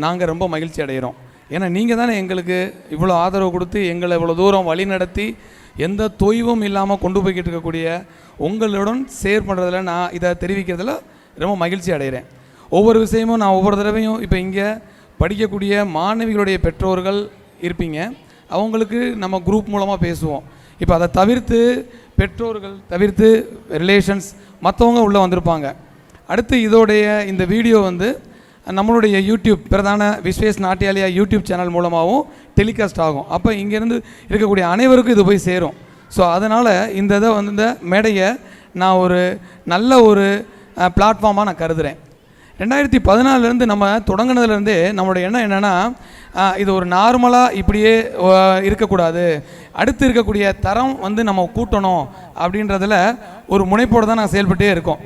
Speaker 9: நாங்கள் ரொம்ப மகிழ்ச்சி அடைகிறோம். ஏன்னா நீங்கள் தானே எங்களுக்கு இவ்வளோ ஆதரவு கொடுத்து எங்களை இவ்வளோ தூரம் வழி நடத்தி எந்த தொய்வும் இல்லாமல் கொண்டு போய்கிட்டு இருக்கக்கூடிய உங்களுடன் ஷேர் பண்ணுறதுல நான் இதை தெரிவிக்கிறதுல ரொம்ப மகிழ்ச்சி அடைகிறேன். ஒவ்வொரு விஷயமும் நான் ஒவ்வொரு தடவையும் இப்போ இங்கே படிக்கக்கூடிய மாணவிகளுடைய பெற்றோர்கள் இருப்பீங்க, அவங்களுக்கு நம்ம குரூப் மூலமாக பேசுவோம். இப்போ அதை தவிர்த்து பெற்றோர்கள் தவிர்த்து ரிலேஷன்ஸ் மற்றவங்க உள்ளே வந்திருப்பாங்க. அடுத்து இதோடைய இந்த வீடியோ வந்து நம்மளுடைய யூடியூப் பிரதான விஸ்வேஸ் நாட்டியாலயா யூடியூப் சேனல் மூலமாகவும் டெலிகாஸ்ட் ஆகும். அப்போ இங்கேருந்து இருக்கக்கூடிய அனைவருக்கும் இது போய் சேரும். ஸோ அதனால் இந்த இதை வந்து இந்த மேடையை நான் ஒரு நல்ல ஒரு பிளாட்ஃபார்மாக நான் கருதுகிறேன். 2014 நம்ம தொடங்கினதுலேருந்தே நம்மளுடைய எண்ணம் என்னென்னா, இது ஒரு நார்மலாக இப்படியே இருக்கக்கூடாது, அடுத்து இருக்கக்கூடிய தரம் வந்து நம்ம கூட்டணும் அப்படின்றதில் ஒரு முனைப்போடு தான் நாங்கள் செயல்பட்டே இருக்கோம்.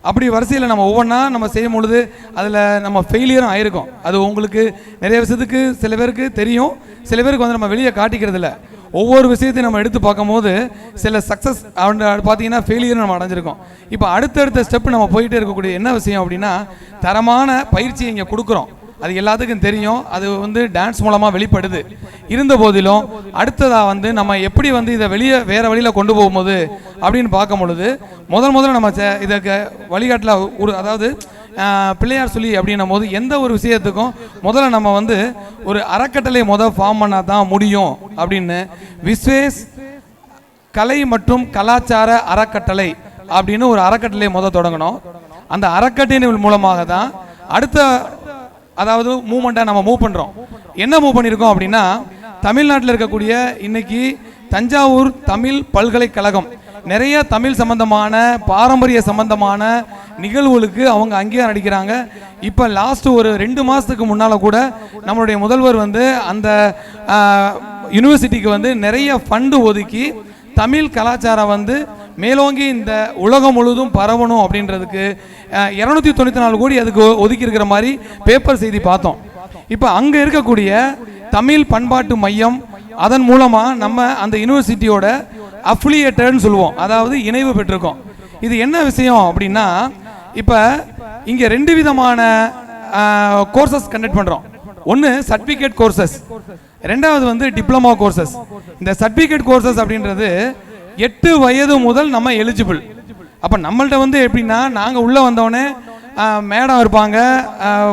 Speaker 9: அப்படி வரிசையில் நம்ம ஒவ்வொன்றா நம்ம செய்யும் பொழுது அதில் நம்ம ஃபெயிலியரும் ஆயிருக்கும். அது உங்களுக்கு நிறைய விஷயத்துக்கு சில பேருக்கு தெரியும், சில பேருக்கு வந்து நம்ம வெளியே காட்டிக்கிறதில்ல. ஒவ்வொரு விஷயத்தையும் நம்ம எடுத்து பார்க்கும்போது சில சக்ஸஸ் பார்த்தீங்கன்னா ஃபெயிலியர் நம்ம அடைஞ்சிருக்கோம். இப்போ அடுத்தடுத்த ஸ்டெப் நம்ம போயிட்டே இருக்கக்கூடிய என்ன விஷயம் அப்படின்னா, தரமான பயிற்சி இங்கே கொடுக்குறோம். அது எல்லாத்துக்கும் தெரியும், அது வந்து டான்ஸ் மூலமாக வெளிப்படுது. இருந்த போதிலும் அடுத்ததாக வந்து நம்ம எப்படி வந்து இதை வெளியே வேறு வழியில் கொண்டு போகும்போது அப்படின்னு பார்க்கும் பொழுது முதல்ல நம்ம இதற்கு வழிகாட்டில் ஒரு அதாவது பிள்ளையார் சொல்லி அப்படின்னும் போது எந்த ஒரு விஷயத்துக்கும் முதல்ல நம்ம வந்து ஒரு அறக்கட்டளை ஃபார்ம் பண்ணால் தான் முடியும் அப்படின்னு விஸ்வேஸ் கலை மற்றும் கலாச்சார அறக்கட்டளை அப்படின்னு ஒரு அறக்கட்டளை தொடங்கணும். அந்த அறக்கட்டளை மூலமாக தான் அடுத்த அதாவது மூவ்மெண்ட்டை நம்ம மூவ் பண்ணுறோம். என்ன மூவ் பண்ணியிருக்கோம் அப்படின்னா, தமிழ்நாட்டில் இருக்கக்கூடிய இன்னைக்கு தஞ்சாவூர் தமிழ் பல்கலைக்கழகம் நிறைய தமிழ் சம்பந்தமான பாரம்பரிய சம்பந்தமான நிகழ்வுகளுக்கு அவங்க அங்கீகாரம் அளிக்கிறாங்க. இப்போ லாஸ்ட் ஒரு 2 மாதத்துக்கு முன்னால் கூட நம்மளுடைய முதல்வர் வந்து அந்த யூனிவர்சிட்டிக்கு வந்து நிறைய ஃபண்டு ஒதுக்கி தமிழ் கலாச்சாரம் வந்து மேலோங்கி இந்த உலகம் முழுவதும் பரவணும் அப்படின்றதுக்கு 294 கோடி அதுக்கு ஒதுக்கி இருக்கிற மாதிரி பேப்பர் செய்தி பார்த்தோம். இப்போ அங்கே இருக்கக்கூடிய தமிழ் பண்பாட்டு மையம் அதன் மூலமாக நம்ம அந்த யூனிவர்சிட்டியோட அஃபிலியேட்டட்னு சொல்லுவோம், அதாவது இணைவு பெற்றிருக்கோம். இது என்ன விஷயம் அப்படின்னா, இப்போ இங்கே 2 விதமான கோர்சஸ் கண்டக்ட் பண்ணுறோம். ஒன்று சர்டிஃபிகேட் கோர்சஸ், ரெண்டாவது வந்து டிப்ளமா கோர்சஸ். இந்த சர்டிஃபிகேட் கோர்சஸ் அப்படின்றது 8 வயது முதல் நம்ம எலிஜிபிள். அப்போ நம்மள்ட்ட வந்து எப்படின்னா, நாங்கள் உள்ளே வந்தோடனே மேடம் இருப்பாங்க,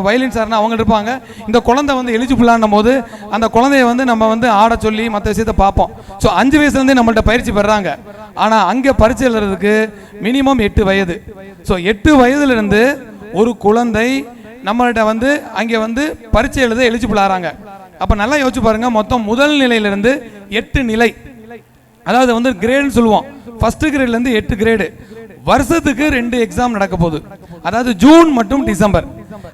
Speaker 9: வயலின் சார்னா அவங்க இருப்பாங்க. இந்த குழந்தை வந்து எலிஜிபிளான போது அந்த குழந்தைய வந்து நம்ம வந்து ஆட சொல்லி மற்ற விஷயத்தை பார்ப்போம். ஸோ 5 வயசுலேருந்தே நம்மள்ட்ட பயிற்சி பெறாங்க. ஆனால் அங்கே பரிச்சை எழுதுறதுக்கு மினிமம் 8 வயது. ஸோ 8 வயதுலேருந்து ஒரு குழந்தை நம்மள்ட்ட வந்து அங்கே வந்து பரிச்சை எழுத எலிஜிபிள் ஆகிறாங்க. அப்போ நல்லா யோசிச்சு பாருங்கள், மொத்தம் முதல் நிலையிலிருந்து 8 நிலை, அதாவது வந்து கிரேடுன்னு சொல்லுவோம். ஃபர்ஸ்ட் கிரேட்லேருந்து 8 கிரேடு. வருஷத்துக்கு 2 எக்ஸாம் நடக்க போகுது, அதாவது ஜூன் மற்றும் டிசம்பர்.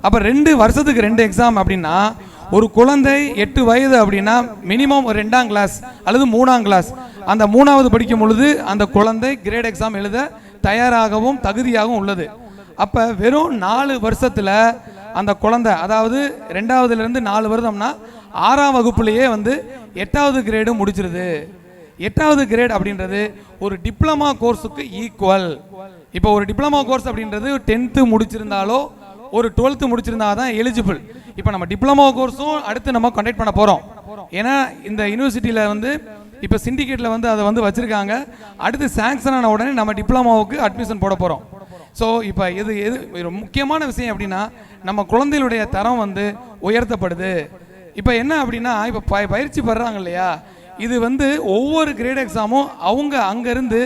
Speaker 9: அப்போ 2 வருஷத்துக்கு 2 எக்ஸாம் அப்படின்னா ஒரு குழந்தை 8 வயது அப்படின்னா மினிமம் ஒரு 2ஆம் கிளாஸ் அல்லது 3ஆம் கிளாஸ், அந்த 3வது படிக்கும் பொழுது அந்த குழந்தை கிரேட் எக்ஸாம் எழுத தயாராகவும் தகுதியாகவும் உள்ளது. அப்போ வெறும் 4 வருஷத்தில் அந்த குழந்தை, அதாவது 2வதுலேருந்து 4 வருடம்னா 6ஆம் வகுப்புலேயே வந்து 8வது கிரேடு முடிச்சிருது. 8வது கிரேட் அப்படின்றது ஒரு டிப்ளமா கோர்ஸுக்கு ஈக்குவல். இப்போ ஒரு டிப்ளமா கோர்ஸ் அப்படின்றது 10th முடிச்சிருந்தாலோ ஒரு 12th முடிச்சிருந்தா தான் எலிஜிபிள். இப்போ நம்ம டிப்ளமா கோர்ஸும் அடுத்து நம்ம கண்டக்ட் பண்ண போகிறோம். ஏன்னா இந்த யூனிவர்சிட்டியில் வந்து இப்போ சிண்டிகேட்டில் வந்து அதை வந்து வச்சுருக்காங்க. அடுத்து சாங்ஷன் ஆன உடனே நம்ம டிப்ளமாவுக்கு அட்மிஷன் போட போகிறோம். ஸோ இப்போ எது முக்கியமான விஷயம் அப்படின்னா, நம்ம குழந்தைகளுடைய தரம் வந்து உயர்த்தப்படுது. இப்போ என்ன அப்படின்னா, இப்போ பயிற்சி பெறாங்க இல்லையா, இது வந்து ஒவ்வொரு கிரேட் எக்ஸாமும் அவங்க அங்கேருந்து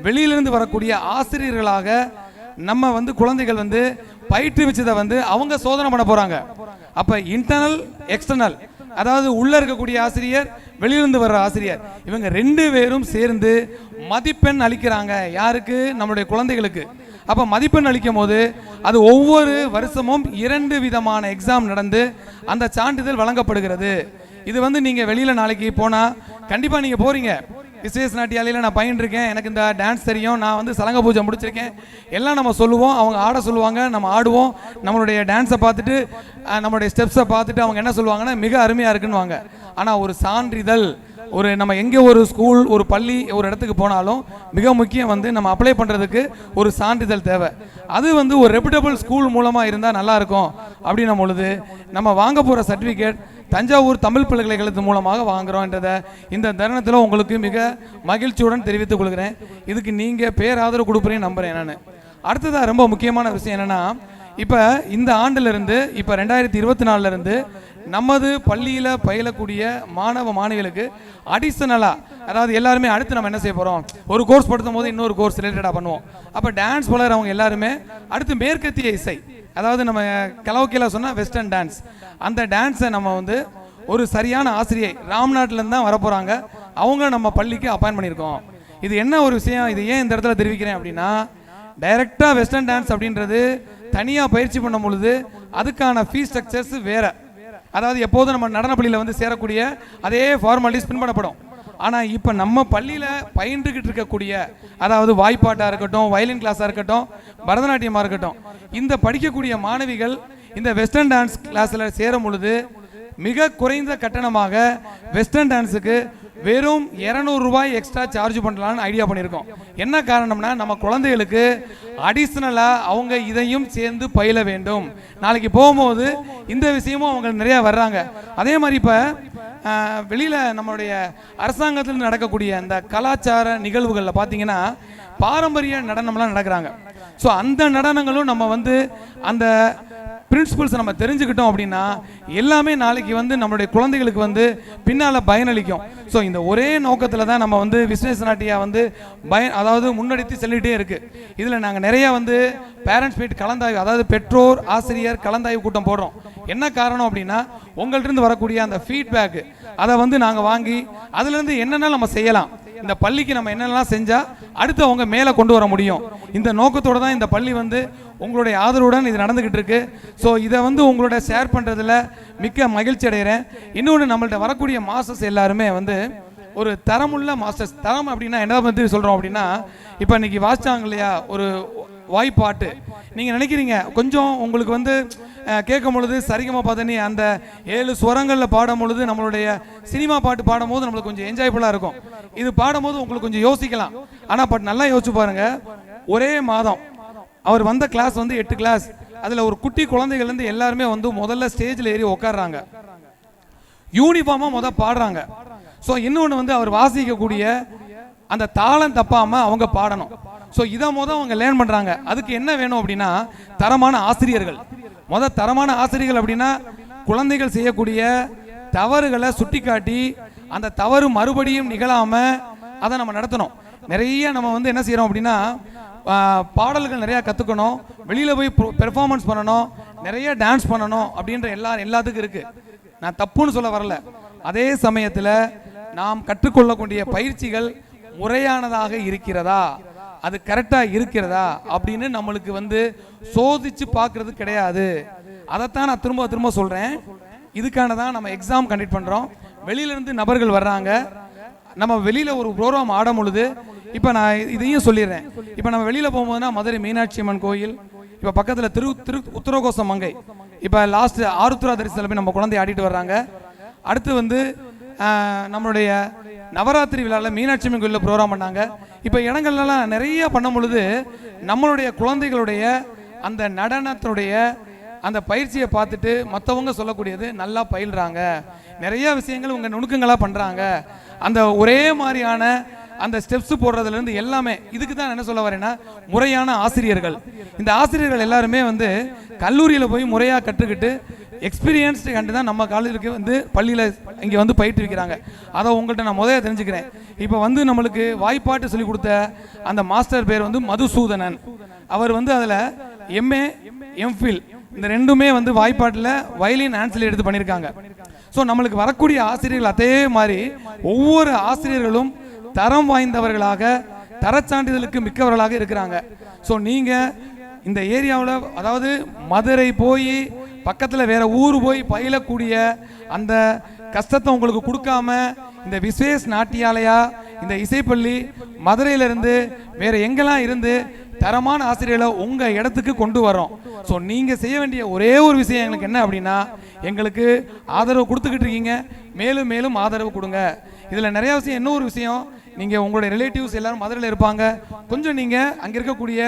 Speaker 9: வெளியிலிருந்து வரக்கூடிய ஆசிரியர்களாக நம்ம வந்து குழந்தைகள் வந்து பயிற்றுவிச்சதை வந்து அவங்க சோதனை பண்ண போகிறாங்க. அப்போ இன்டர்னல் எக்ஸ்டர்னல், அதாவது உள்ளே இருக்கக்கூடிய ஆசிரியர் வெளியிலிருந்து வர்ற ஆசிரியர், இவங்க 2 பேரும் சேர்ந்து மதிப்பெண் அளிக்கிறாங்க. யாருக்கு? நம்மளுடைய குழந்தைகளுக்கு. அப்போ மதிப்பெண் அளிக்கும் போது அது ஒவ்வொரு வருஷமும் 2 விதமான எக்ஸாம் நடந்து அந்த சான்றிதழ் வழங்கப்படுகிறது. இது வந்து நீங்கள் வெளியில் நாளைக்கு போனால் கண்டிப்பாக நீங்கள் போகிறீங்க, விஸ்வேஸ் நாட்டியாலையில் நான் பயின்றிருக்கேன், எனக்கு இந்த டான்ஸ் தெரியும், நான் வந்து சலங்க பூஜை முடிச்சிருக்கேன், எல்லாம் நம்ம சொல்லுவோம். அவங்க ஆட சொல்லுவாங்க, நம்ம ஆடுவோம். நம்மளுடைய டான்ஸை பார்த்துட்டு நம்மளுடைய ஸ்டெப்ஸை பார்த்துட்டு அவங்க என்ன சொல்லுவாங்கன்னா மிக அருமையாக இருக்குன்னுவாங்க. ஆனால் ஒரு சான்றிதழ், ஒரு நம்ம எங்கே ஒரு ஸ்கூல், ஒரு பள்ளி, ஒரு இடத்துக்கு போனாலும் மிக முக்கியம் வந்து நம்ம அப்ளை பண்ணுறதுக்கு ஒரு சான்றிதழ் தேவை. அது வந்து ஒரு ரெப்யூட்டபிள் ஸ்கூல் மூலமாக இருந்தால் நல்லாயிருக்கும் அப்படின்னும் பொழுது நம்ம வாங்க போகிற சர்டிஃபிகேட் தஞ்சாவூர் தமிழ் பல்கலைக்கழகத்தின் மூலமாக வாங்குகிறோன்றதை இந்த தருணத்தில் உங்களுக்கு மிக மகிழ்ச்சியுடன் தெரிவித்துக் கொள்கிறேன். இதுக்கு நீங்கள் பேராதரவு கொடுப்பீங்கன்னு நம்புகிறேன். நான் அடுத்ததாக ரொம்ப முக்கியமான விஷயம் என்னென்னா, இப்போ இந்த ஆண்டிலிருந்து இப்போ 2024 நமது பள்ளியில் பயிலக்கூடிய மாணவ மாணவிகளுக்கு அடிஷ்னலாக, அதாவது எல்லாருமே அடுத்து நம்ம என்ன செய்ய போகிறோம், ஒரு கோர்ஸ் படுத்தும் போது இன்னொரு கோர்ஸ் ரிலேட்டடாக பண்ணுவோம். அப்போ டான்ஸ் வளர்கிறவங்க எல்லாருமே அடுத்து மேற்கத்திய இசை, அதாவது நம்ம கலோக்கியில் சொன்னால் வெஸ்டர்ன் டான்ஸ், அந்த டான்ஸை நம்ம வந்து ஒரு சரியான ஆசிரியை ராம்நாட்டிலேருந்து தான் வரப்போகிறாங்க, அவங்க நம்ம பள்ளிக்கு அப்பாயின் பண்ணியிருக்கோம். இது என்ன ஒரு விஷயம், இது ஏன் இந்த இடத்துல தெரிவிக்கிறேன் அப்படின்னா, டைரெக்டாக வெஸ்டர்ன் டான்ஸ் அப்படின்றது தனியாக பயிற்சி பண்ணும் பொழுது அதுக்கான ஃபீஸ் ஸ்ட்ரக்சர்ஸ் வேறு. அதாவது எப்போதும் நம்ம நடன பள்ளியில் வந்து சேரக்கூடிய அதே ஃபார்மாலிட்டிஸ் பின்பற்றப்படும். ஆனால் இப்போ நம்ம பள்ளியில் பயின்றுக்கிட்டு இருக்கக்கூடிய, அதாவது வாய்ப்பாட்டாக இருக்கட்டும், வயலின் கிளாஸாக இருக்கட்டும், பரதநாட்டியமாக இருக்கட்டும், இந்த படிக்கக்கூடிய மாணவிகள் இந்த வெஸ்டர்ன் டான்ஸ் கிளாஸில் சேரும் பொழுது மிக குறைந்த கட்டணமாக வெஸ்டர்ன் டான்ஸுக்கு வெறும் 200 ரூபாய் எக்ஸ்ட்ரா சார்ஜ் பண்ணலான்னு ஐடியா பண்ணியிருக்கோம். என்ன காரணம்னா, நம்ம குழந்தைகளுக்கு அடிஷ்னலாக அவங்க இதையும் சேர்ந்து பயில வேண்டும். நாளைக்கு போகும்போது இந்த விஷயமும் அவங்க நிறையா வர்றாங்க. அதே மாதிரி இப்போ வெளியில் நம்மளுடைய அரசாங்கத்தில் நடக்கக்கூடிய அந்த கலாச்சார நிகழ்வுகளில் பார்த்தீங்கன்னா பாரம்பரிய நடனம்லாம் நடக்கிறாங்க. ஸோ அந்த நடனங்களும் நம்ம வந்து அந்த பிரின்சிபல்ஸ் நம்ம தெரிஞ்சுக்கிட்டோம் அப்படின்னா எல்லாமே நாளைக்கு வந்து நம்மளுடைய குழந்தைகளுக்கு வந்து பின்னால் பயனளிக்கும். ஸோ இந்த ஒரே நோக்கத்தில் தான் நம்ம வந்து விஸ்வேஸ் நாட்டியா வந்து அதாவது முன்னெடுத்து செல்லிகிட்டே இருக்குது. இதில் நாங்கள் நிறையா வந்து பேரண்ட்ஸ் மீட் கலந்தாய்வு, அதாவது பெற்றோர் ஆசிரியர் கலந்தாய்வு கூட்டம் போடுறோம். என்ன காரணம் அப்படின்னா, உங்கள்கிட்ட வரக்கூடிய அந்த ஃபீட்பேக்கு அதை வந்து நாங்கள் வாங்கி அதுலேருந்து என்னென்ன நம்ம செய்யலாம், இந்த பள்ளிக்கு நம்ம என்னென்னலாம் செஞ்சால் அடுத்து அவங்க மேலே கொண்டு வர முடியும், இந்த நோக்கத்தோடு தான் இந்த பள்ளி வந்து உங்களுடைய ஆதரவுடன் இது நடந்துக்கிட்டு இருக்கு. ஸோ இதை வந்து உங்களோட ஷேர் பண்ணுறதுல மிக்க மகிழ்ச்சி அடைகிறேன். இன்னொன்று, நம்மள்ட்ட வரக்கூடிய மாஸ்டர்ஸ் எல்லாருமே வந்து ஒரு தரமுள்ள மாஸ்டர்ஸ். தரம் அப்படின்னா என்ன பற்றி சொல்கிறோம் அப்படின்னா, இப்போ இன்றைக்கி வாசிச்சாங்க இல்லையா ஒரு வாய்ப்பாட்டு, நீங்கள் நினைக்கிறீங்க கொஞ்சம் உங்களுக்கு வந்து கேட்கும் பொழுது சரிகமா பார்த்தனி அந்த 7 ஸ்வரங்களில் பாடும் பொழுது நம்மளுடைய சினிமா பாட்டு பாடும்போது நம்மளுக்கு கொஞ்சம் என்ஜாய்ஃபுல்லாக இருக்கும். இது பாடும்போது உங்களுக்கு கொஞ்சம் யோசிக்கலாம். ஆனால் பட் நல்லா யோசிச்சு பாருங்கள், ஒரே மாதம் அவர் வந்த கிளாஸ் வந்து 8 கிளாஸ், அதில் ஒரு குட்டி குழந்தைகள்லேருந்து எல்லாருமே வந்து முதல்ல ஸ்டேஜில் ஏறி உட்காடுறாங்க, யூனிஃபார்மாக பாடுறாங்க. ஸோ இன்னொன்று வந்து அவர் வாசிக்கக்கூடிய அந்த தாளம் தப்பாமல் அவங்க பாடணும். ஸோ இதை அவங்க லேர்ன் பண்ணுறாங்க. அதுக்கு என்ன வேணும் அப்படின்னா, தரமான ஆசிரியர்கள். தரமான ஆசிரியர்கள் அப்படின்னா குழந்தைகள் செய்யக்கூடிய தவறுகளை சுட்டி காட்டி அந்த தவறு மறுபடியும் நிகழாமல் அதை நம்ம நடத்தணும். நிறைய நம்ம வந்து என்ன செய்கிறோம் அப்படின்னா, பாடல்கள் நிறையா கற்றுக்கணும், வெளியில் போய் பெர்ஃபார்மன்ஸ் பண்ணணும், நிறைய டான்ஸ் பண்ணணும் அப்படின்ற எல்லாத்துக்கும் இருக்குது. நான் தப்புன்னு சொல்ல வரல. அதே சமயத்தில் நாம் கற்றுக்கொள்ளக்கூடிய பயிற்சிகள் முறையானதாக இருக்கிறதா, அது கரெக்டாக இருக்கிறதா அப்படின்னு நம்மளுக்கு வந்து சோதிச்சு பார்க்கறது கிடையாது. அதைத்தான் நான் திரும்ப திரும்ப சொல்கிறேன். இதுக்கான தான் நம்ம எக்ஸாம் கண்டக்ட் பண்ணுறோம். வெளியிலேருந்து நபர்கள் வர்றாங்க. நம்ம வெளியில் ஒரு ப்ரோக்ராம் ஆடும் பொழுது, இப்போ நான் இதையும் சொல்லிடுறேன், இப்போ நம்ம வெளியில் போகும்போதுனா மதுரை மீனாட்சி அம்மன் கோயில், இப்போ பக்கத்தில் உத்தரகோசம் மங்கை, இப்போ லாஸ்ட் ஆருத்ரா தரிசனத்தில் போய் நம்ம குழந்தை ஆடிட்டு வர்றாங்க. அடுத்து வந்து நம்மளுடைய நவராத்திரி விழாவில் மீனாட்சி அம்மன் கோயிலில் ப்ரோக்ராம் பண்ணாங்க. இப்போ இடங்கள்லாம் நிறைய பண்ணும் பொழுது நம்மளுடைய குழந்தைகளுடைய அந்த நடனத்துடைய அந்த பயிற்சியை பார்த்துட்டு மற்றவங்க சொல்லக்கூடியது நல்லா பயில்றாங்க, நிறைய விஷயங்கள் உங்கள் நுணுக்கங்களாக பண்ணுறாங்க, அந்த ஒரே மாதிரியான அந்த ஸ்டெப்ஸ் போடுறதுலேருந்து எல்லாமே. இதுக்கு தான் என்ன சொல்ல வரேன்னா, முறையான ஆசிரியர்கள். இந்த ஆசிரியர்கள் எல்லாருமே வந்து கல்லூரியில் போய் முறையாக கற்றுக்கிட்டு எக்ஸ்பீரியன்ஸ்டு கண்டு தான் நம்ம காலேஜுக்கு வந்து பள்ளியில் இங்கே வந்து பயிற்றுவிக்கிறாங்க. அதை உங்கள்கிட்ட நான் முதல்ல தெரிஞ்சுக்கிறேன். இப்போ வந்து நம்மளுக்கு வாய்ப்பாட்டு சொல்லி கொடுத்த அந்த மாஸ்டர் பேர் வந்து மதுசூதனன். அவர் வந்து அதில் எம்ஏ எம்ஃபில் இந்த ரெண்டுமே வந்து வாய்ப்பாட்டில் வயலின் ஆன்சில் எடுத்து பண்ணியிருக்காங்க. ஸோ நம்மளுக்கு வரக்கூடிய ஆசிரியர்கள் அதே மாதிரி ஒவ்வொரு ஆசிரியர்களும் தரம் வாய்ந்தவர்களாக, தரச்சான்றிதழுக்கு மிக்கவர்களாக இருக்கிறாங்க. ஸோ நீங்கள் இந்த ஏரியாவில், அதாவது மதுரை போய் பக்கத்தில் வேற ஊர் போய் பயிலக்கூடிய அந்த கஷ்டத்தை உங்களுக்கு கொடுக்காம, இந்த விஸ்வேஸ் நாட்டியாலயா இந்த இசைப்பள்ளி மதுரையிலிருந்து வேற எங்கெல்லாம் இருந்து தரமான ஆசிரியர்களை உங்கள் இடத்துக்கு கொண்டு வரோம். ஸோ நீங்கள் செய்ய வேண்டிய ஒரே ஒரு விஷயம் எங்களுக்கு என்ன அப்படின்னா, எங்களுக்கு ஆதரவு கொடுத்துக்கிட்டு இருக்கீங்க, மேலும் மேலும் ஆதரவு கொடுங்க. இதில் நிறையா விஷயம், இன்னொரு விஷயம், நீங்கள் உங்களுடைய ரிலேட்டிவ்ஸ் எல்லோரும் மதுரையில் இருப்பாங்க, கொஞ்சம் நீங்கள் அங்கே இருக்கக்கூடிய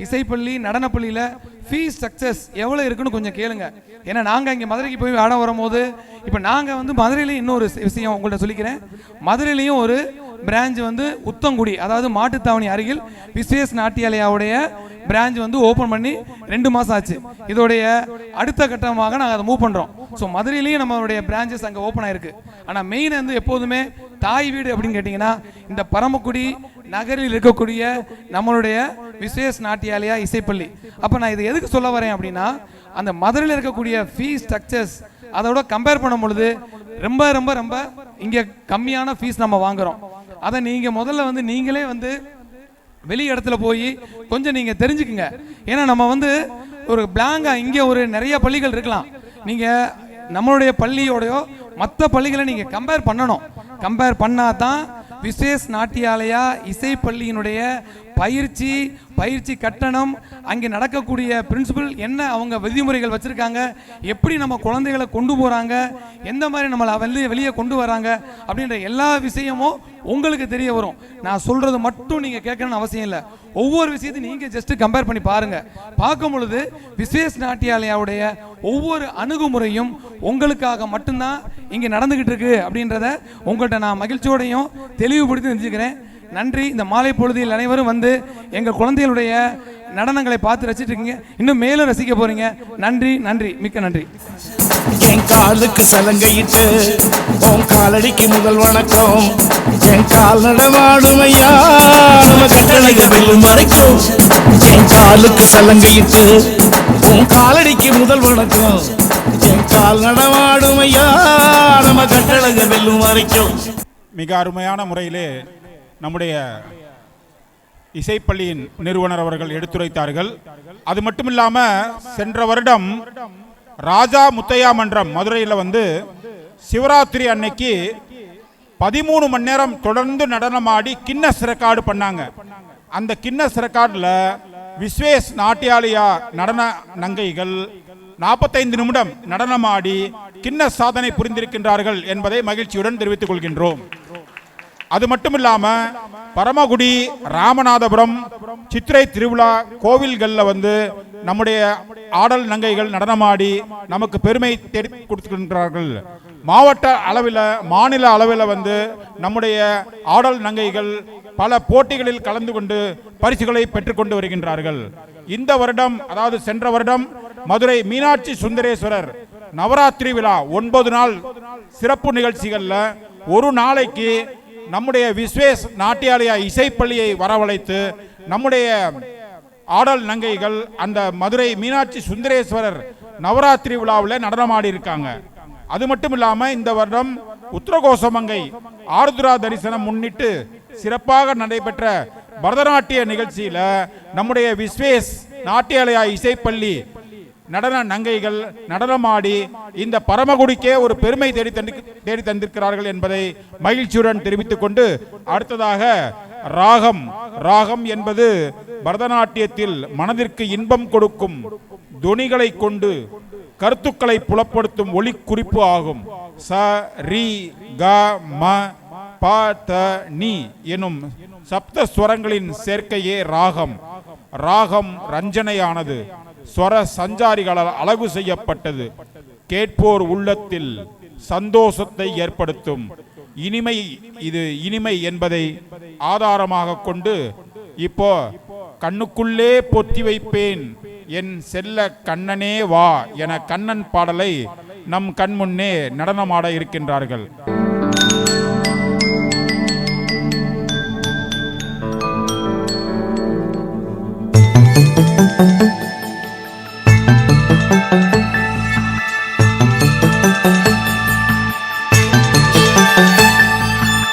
Speaker 9: இசைப்பள்ளி நடனப்பள்ளியில் ஃபீஸ் ஸ்ட்ரக்சர்ஸ் எவ்வளோ இருக்குன்னு கொஞ்சம் கேளுங்க. ஏன்னா நாங்கள் இங்கே மதுரைக்கு போய் ஆட வரும்போது, இப்போ நாங்கள் வந்து மதுரையிலையும் இன்னொரு விஷயம் உங்கள்கிட்ட சொல்லிக்கிறேன், மதுரையிலையும் ஒரு பிரான்ச் வந்து உத்தங்குடி, அதாவது மாட்டுத்தாவணி அருகில் விஸ்வேஸ் நாட்டியாலயாவுடைய பிரான்ச் வந்து ஓப்பன் பண்ணி 2 மாதம் ஆச்சு. இதோடைய அடுத்த கட்டமாக நாங்கள் அதை மூவ் பண்ணுறோம். ஸோ மதுரையிலையும் நம்மளுடைய பிரான்ச்சஸ் அங்கே ஓப்பன் ஆயிருக்கு. ஆனால் மெயின் வந்து எப்போதுமே தாய் வீடு அப்படின்னு கேட்டிங்கன்னா இந்த பரமக்குடி நகரில் இருக்கக்கூடிய நம்மளுடைய விஸ்வேஸ் நாட்டியாலயா இசைப்பள்ளி. அப்போ நான் இதை எதுக்கு சொல்ல வரேன் அப்படின்னா, அந்த மதுரையில் இருக்கக்கூடிய ஃபீஸ் ஸ்ட்ரக்சர்ஸ் அதோட கம்பேர் பண்ணும் பொழுது ரொம்ப ரொம்ப ரொம்ப இங்கே கம்மியான ஃபீஸ் நம்ம வாங்குகிறோம். அதை நீங்கள் முதல்ல வந்து நீங்களே வந்து வெளி இடத்துல போய் கொஞ்சம் நீங்கள் தெரிஞ்சுக்குங்க. ஏன்னா நம்ம வந்து ஒரு பிளாங்காக இங்கே ஒரு நிறைய பள்ளிகள் இருக்கலாம், நீங்கள் நம்மளுடைய பள்ளியோடையோ மற்ற பள்ளிகளை நீங்கள் கம்பேர் பண்ணணும். கம்பேர் பண்ணால் தான் விஸ்வேஸ் நாட்டியாலயா இசைப்பள்ளியினுடைய பயிற்சி கட்டணம், அங்கே நடக்கக்கூடிய பிரின்சிபல் என்ன, அவங்க விதிமுறைகள் வச்சுருக்காங்க, எப்படி நம்ம குழந்தைகளை கொண்டு போகிறாங்க, எந்த மாதிரி நம்மளை வெளியே கொண்டு வராங்க அப்படின்ற எல்லா விஷயமும் உங்களுக்கு தெரிய வரும். நான் சொல்கிறது மட்டும் நீங்கள் கேட்கணும்னு அவசியம் இல்லை. ஒவ்வொரு விஷயத்தையும் நீங்கள் ஜஸ்ட்டு கம்பேர் பண்ணி பாருங்கள். பார்க்கும் பொழுது விஸ்வேஸ் நாட்டியாலயாவுடைய ஒவ்வொரு அணுகுமுறையும் உங்களுக்காக மட்டும்தான் இங்கே நடந்துக்கிட்டு இருக்கு அப்படின்றத உங்கள்கிட்ட நான் மகிழ்ச்சியோடையும் தெளிவுபடுத்தி தெரிஞ்சுக்கிறேன். நன்றி. இந்த மாலை பொழுதில் அனைவரும் வந்து எங்கள் குழந்தைகளுடைய நடனங்களை பார்த்து ரசிச்சுட்டு இருக்கீங்க, இன்னும் மேலும் ரசிக்க போறீங்க. நன்றி நன்றி, மிக்க நன்றி.
Speaker 5: என் காலுக்கு சலங்கையிட்டு உன் காலடிக்கு முதல் வணக்கம். என் கால் நடமாடுமையா நம்ம கட்டளைக வெல்லும் வரைக்கும். என் காலுக்கு சலங்கையிட்டு உன் காலடிக்கு முதல் வணக்கம். என் கால் நடமாடுமையா நம்ம கட்டளைக வெல்லும் வரைக்கும்.
Speaker 2: மிக அருமையான முறையிலே நம்முடைய இசைப்பள்ளியின் நிறுவனர் அவர்கள் எடுத்துரைத்தார்கள். அது மட்டும் இல்லாமல் சென்ற வருடம் ராஜா முத்தையா மன்றம் மதுரையில் வந்து சிவராத்திரி அன்னைக்கு 13 மணி நேரம் தொடர்ந்து நடனமாடி கின்னஸ் ரெக்கார்டு பண்ணாங்க. அந்த கின்னஸ் ரெக்கார்டில் விஸ்வேஸ் நாட்டியாலயா நடன நங்கைகள் 45 நிமிடம் நடனமாடி கின்னஸ் சாதனை புரிந்திருக்கின்றார்கள் என்பதை மகிழ்ச்சியுடன் தெரிவித்துக் கொள்கின்றோம். அது மட்டும் இல்லாமல் பரமக்குடி, ராமநாதபுரம் சித்திரை திருவிழா கோவில்களில் வந்து நம்முடைய ஆடல் நங்கைகள் நடனமாடி நமக்கு பெருமை தேடி கொடுத்துக்கின்றார்கள். மாவட்ட அளவில், மாநில அளவில் வந்து நம்முடைய ஆடல் நங்கைகள் பல போட்டிகளில் கலந்து கொண்டு பரிசுகளை பெற்றுக்கொண்டு வருகின்றார்கள். இந்த வருடம், அதாவது சென்ற வருடம் மதுரை மீனாட்சி சுந்தரேஸ்வரர் நவராத்திரி விழா 9 நாள் சிறப்பு நிகழ்ச்சிகளில் ஒரு நாளைக்கு நம்முடைய விஸ்வேஸ் நாட்டியாலயா இசைப்பள்ளியை வரவழைத்து நம்முடைய ஆடல் நங்கைகள் அந்த மதுரை மீனாட்சி சுந்தரேஸ்வரர் நவராத்திரி விழாவில் நடனமாடி இருக்காங்க. அது மட்டும் இல்லாமல் இந்த வருடம் உத்தரகோசமங்கை ஆருத்ரா தரிசனம் முன்னிட்டு சிறப்பாக நடைபெற்ற பரதநாட்டிய நிகழ்ச்சியில் நம்முடைய விஸ்வேஸ் நாட்டியாலயா இசைப்பள்ளி நடன நங்கைகள் நடனமாடி இந்த பரமக்குடிக்கே ஒரு பெருமை தேடி தந்திருக்கிறார்கள் என்பதை மகிழ்ச்சியுடன் தெரிவித்துக் கொண்டு, அடுத்ததாக ராகம் என்பது பரதநாட்டியத்தில் மனதிற்கு இன்பம் கொடுக்கும் தொனிகளை கொண்டு கருத்துக்களை புலப்படுத்தும் ஒலி குறிப்பு ஆகும். ச ரி க ம ப த நி எனும் சப்த ஸ்வரங்களின் சேர்க்கையே ராகம். ராகம் ரஞ்சனையானது, ஸ்வர சஞ்சாரிகளால் அழகு செய்யப்பட்டது, கேட்போர் உள்ளத்தில் சந்தோஷத்தை ஏற்படுத்தும் இனிமை என்பதை ஆதாரமாக கொண்டு இப்போ கண்ணுக்குள்ளே பொத்தி வைப்பேன் என் செல்ல கண்ணனே வா என கண்ணன் பாடலை நம் கண்முன்னே நடனமாட இருக்கின்றார்கள்.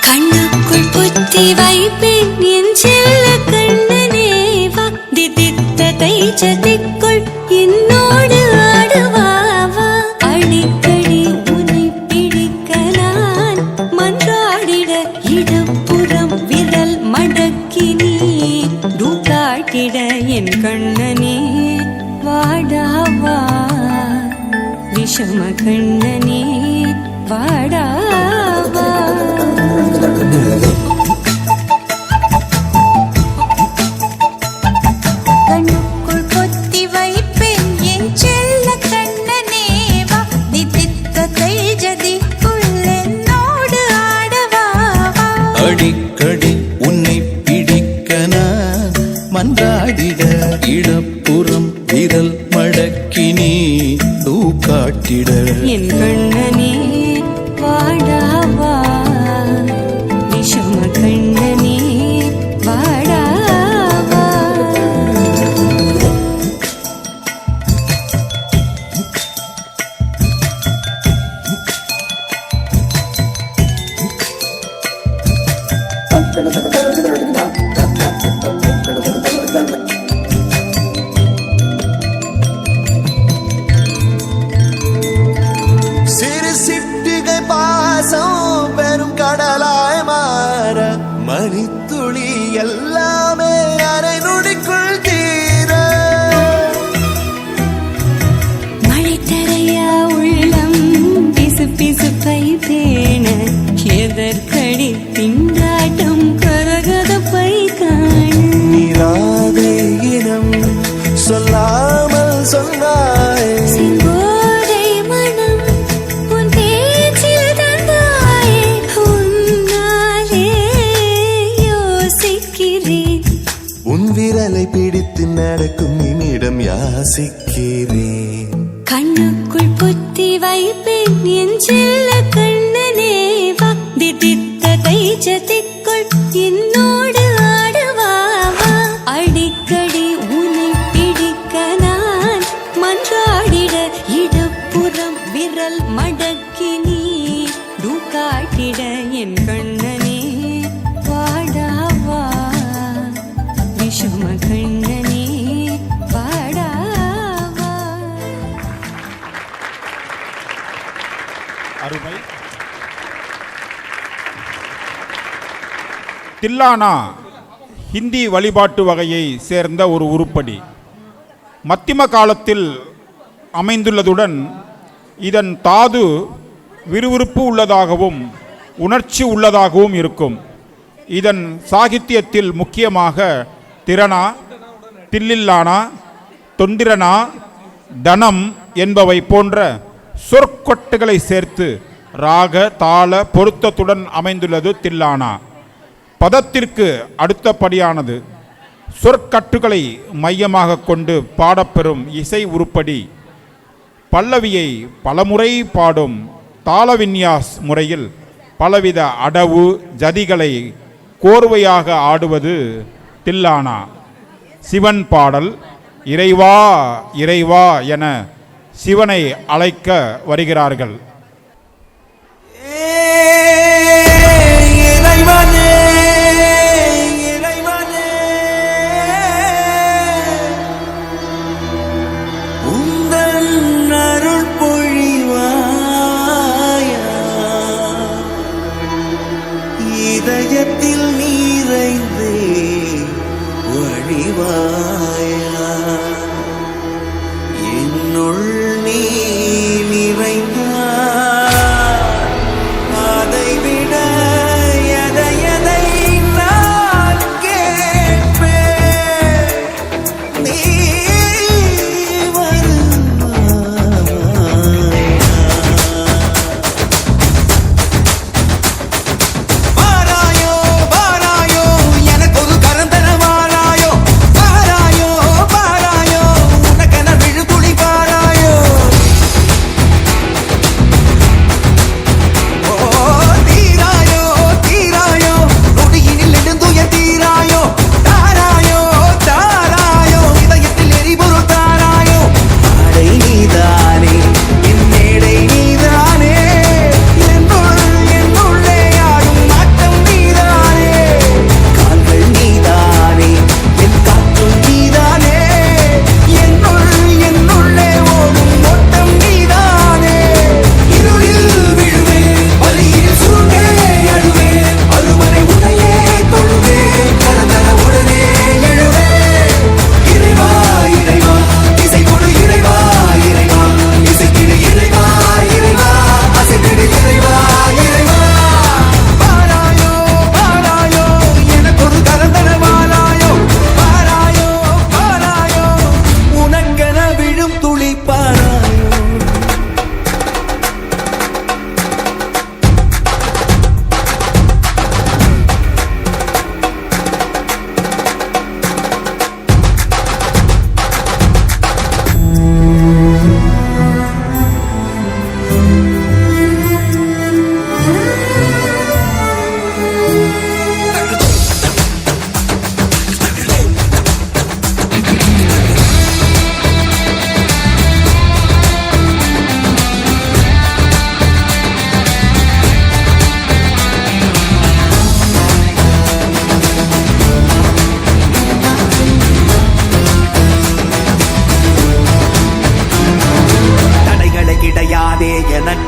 Speaker 1: கண்ணுக்குள் புத்தி வைப்பேன் என் செல்ல கண்ணனேவா, திதித்ததை சதிக்குள் என்னோடு ஆடுவாவா. அடிக்கடி உன்னை பிடிக்க நான் மன்றாடிட இடப்புறம் விரல் மடக்கி நீ தூக்காட்டிட
Speaker 4: வாடாவா விஷம கண்ணனே வாடாவா.
Speaker 1: கண்ணுக்குள் பொத்தி வைப்பேன் என் செல்ல கண்ணனே வா தித்தித்த தைஜதிக்குள் என்னோடு ஆடவா.
Speaker 3: அடிக்கடி உன்னை பிடிக்க நான் மன்றாடிட இடப்புறம் விரல் மடக்கி நீ காட்டிட.
Speaker 4: என் கண்ணனே வாடாவா விஷம கண்ணனே வாடாவா.
Speaker 3: சிறு சிட்டிகை பாசம் பெரும் கடலாய் மாற மணித்துளி எல்லாமே அரை நொடிக்குள் தீர.
Speaker 4: மழை தரையா உள்ளம் பிசு பிசுப்பை பேண எதற்கடி திண்டாட்டம் கரகதப்பை காண.
Speaker 3: நீராதை இனம் சொல்லாமல் சொன்னாய்.
Speaker 1: செங்கோதை மனம் உன் பேச்சில் தந்தாயே உன்னாலே யோசிக்கிறேன்.
Speaker 3: உன் விரலை பிடித்து நடக்கும் நிமிடம் யாசிக்கிறேன்.
Speaker 1: கண்ணுக்குள் புத்தி வைப்பேன் என் செல்ல கண்ணனே வா தித்தித்த தைஜதிக்குள் என்னோடு ஆடவா. அடிக்கடி உன்னை பிடிக்க நான் மன்றாடிட இடப்புறம் விரல் மடக்கி நீ காட்டிட. என் கண்ணனே வாடாவா விஷம கண்ணனே வாடாவா.
Speaker 2: அருமை. தில்லானா ஹிந்தி வழிபாட்டு வகையை சேர்ந்த ஒரு உருப்படி. மத்திம காலத்தில் அமைந்துள்ளதுடன் இதன் தாது விறுவிறுப்பு உள்ளதாகவும் உணர்ச்சி உள்ளதாகவும் இருக்கும். இதன் சாகித்தியத்தில் முக்கியமாக திரணா, தில்லில்லானா, தொண்டிரனா, தனம் என்பவை போன்ற சொற்கொட்டுகளை சேர்த்து ராக தாள பொருத்தத்துடன் அமைந்துள்ளது தில்லானா. பதத்திற்கு அடுத்தபடியானது. சொற்கட்டுகளை மையமாக கொண்டு பாடப்பெறும் இசை உருப்படி. பல்லவியை பலமுறை பாடும் தாளவின்யாஸ் முறையில் பலவித அடவு ஜதிகளை கோர்வையாக ஆடுவது தில்லானா. சிவன் பாடல் இறைவா இறைவா என சிவனை அழைக்க வருகிறார்கள்.
Speaker 3: இதயத்தில் நீரைந்தே வழிவாயா என்னுள் நீ நிறைந்தாய். அதைவிட எதைய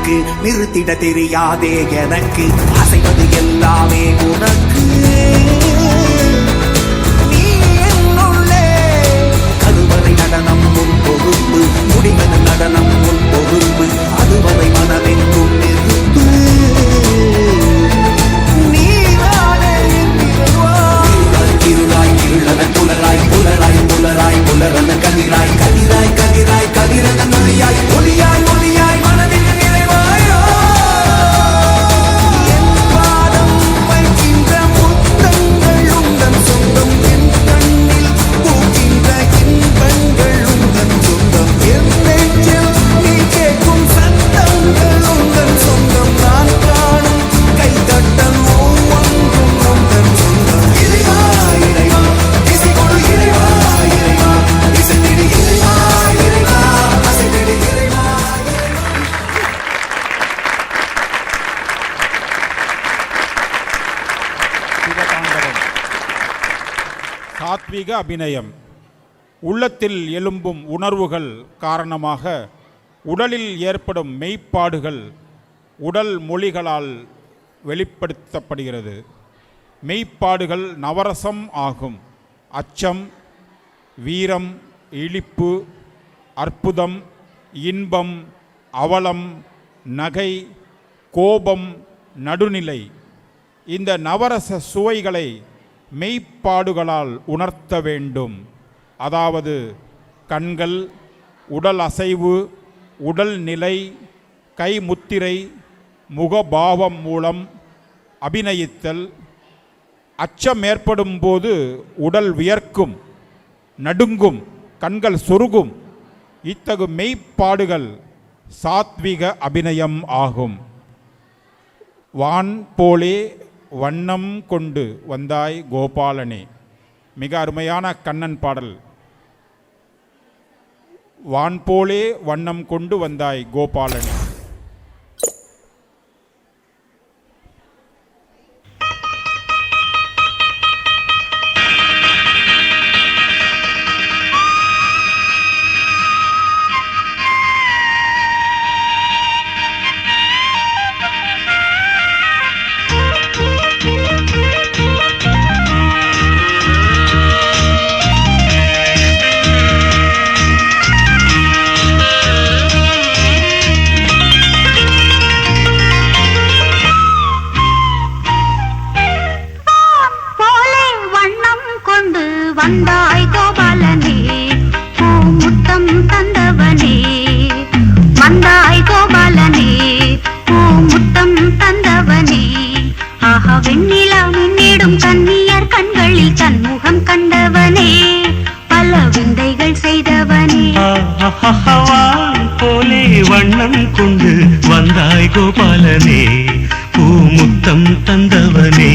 Speaker 3: உனக்கு நிறுத்திட தெரியாதே எனக்கு அசைவது எல்லாமே உனக்கு நீ என்னுள்ளே அதுவரை நடனம் உன் பொறுப்பு முடிவது நடனம் உன் பொறுப்பு அதுவரை மனமெங்கும் நெருப்பு இருளாய் இருளன புலராய் புலராய் புலராய் புலரன கதிராய் கதிராய் கதிராய் கதிரன ஒளியாய் ஒளியாய் ஒளியாய் மனதின் நிறைவாயோ என் பாதம் வைக்கின்ற முத்தங்கள் உந்தன் சொந்தம் என் கண்ணில் பூக்கின்ற இன்பங்கள் உந்தன் சொந்தம் என் நெஞ்சில் நீ கேட்கும் சத்தங்கள் உந்தன் சொந்தம் நான் காணும் கைதட்டல் ஒவ்வொன்றும் உந்தன் சொந்தம் இறைவா இறைவா இசை கொடு இறைவா இறைவா இசைத்திடு இறைவா இறைவா அசைத்திடு இறைவா
Speaker 2: சாத்விக அபிநயம். உள்ளத்தில் எழும்பும் உணர்வுகள் காரணமாக உடலில் ஏற்படும் மெய்ப்பாடுகள் உடல் மொழிகளால் வெளிப்படுத்தப்படுகிறது. மெய்ப்பாடுகள் நவரசம் ஆகும். அச்சம், வீரம், இழிப்பு, அற்புதம், இன்பம், அவலம், நகை, கோபம், நடுநிலை இந்த நவரச சுவைகளை மெய்ப்பாடுகளால் உணர்த்த வேண்டும். அதாவது கண்கள், உடல் அசைவு, உடல் நிலை, கைமுத்திரை, முகபாவம் மூலம் அபிநயித்தல். அச்சம் ஏற்படும் போது உடல் வியர்க்கும், நடுங்கும், கண்கள் சொருகும். இத்தகு மெய்ப்பாடுகள் சாத்விக அபிநயம் ஆகும். வான் போலே வண்ணம் கொண்டு வந்தாய் கோபாலனே. மிக அருமையான கண்ணன் பாடல். வான் போலே வண்ணம் கொண்டு வந்தாய் கோபாலனே.
Speaker 1: வந்தாய் கோபாலனே, பூமுத்தம் தந்தவனே. வந்தாய் கோபாலனே, பூமுத்தம் தந்தவனே. ஆஹா வெண்ணிலா மின்னிடும் கன்னியர் கண்களில் தன்முகம் கண்டவனே, பல விந்தைகள் செய்தவனே.
Speaker 10: போலே வண்ணம் கொண்டு வந்தாய் கோபாலனே, பூமுத்தம் தந்தவனே.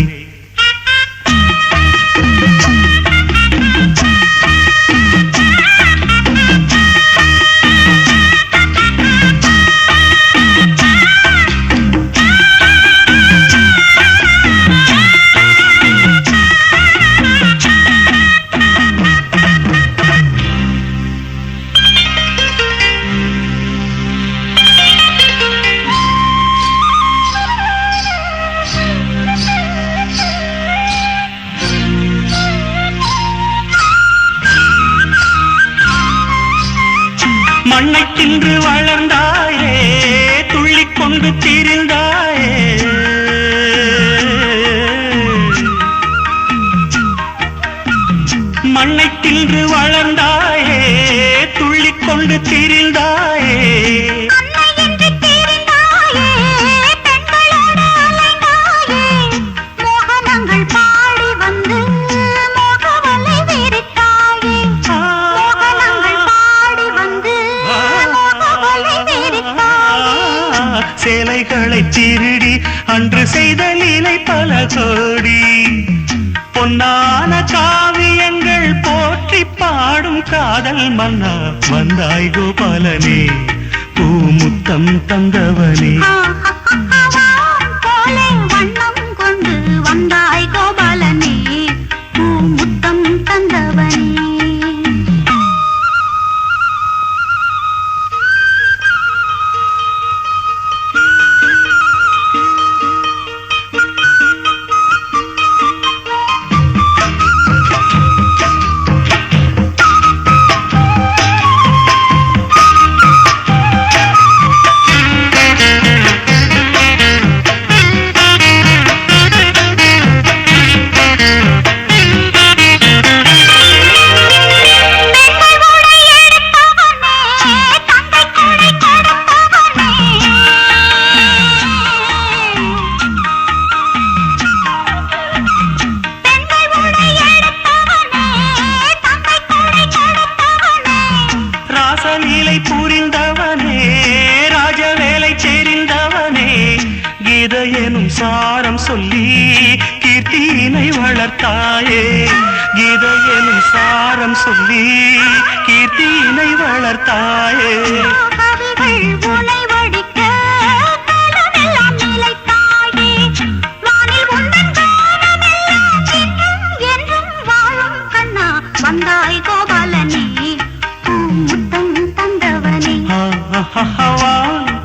Speaker 10: மண்ணை தின்று வளர்ந்தாயே, துள்ளிக்கொண்டு திரிந்தாயே. மண்ணை தின்று வளர்ந்தாயே, துள்ளிக்கொண்டு திரிந்தாயே. சேலைகளை திருடி அன்று செய்த லீலை பல கோடி. பொன்னான காவியங்கள் போற்றி பாடும் காதல் மன்னா வந்தாய் கோபாலனே, பூமுத்தம் தந்தவனே.
Speaker 1: வண்ணம் கொண்டு வந்தாய் கோபாலனே, பூமுத்தம் தந்தவனே.
Speaker 10: புரிந்தவனே ராஜ வேலை தெரிந்தவனே கீத எனும் சாரம் சொல்லி கீர்த்தியினை வளர்த்தாயே கீத எனும் சாரம் சொல்லி கீர்த்தியினை வளர்த்தாயே
Speaker 1: வந்தாய் கோபாலனே முத்தம் தந்தவனே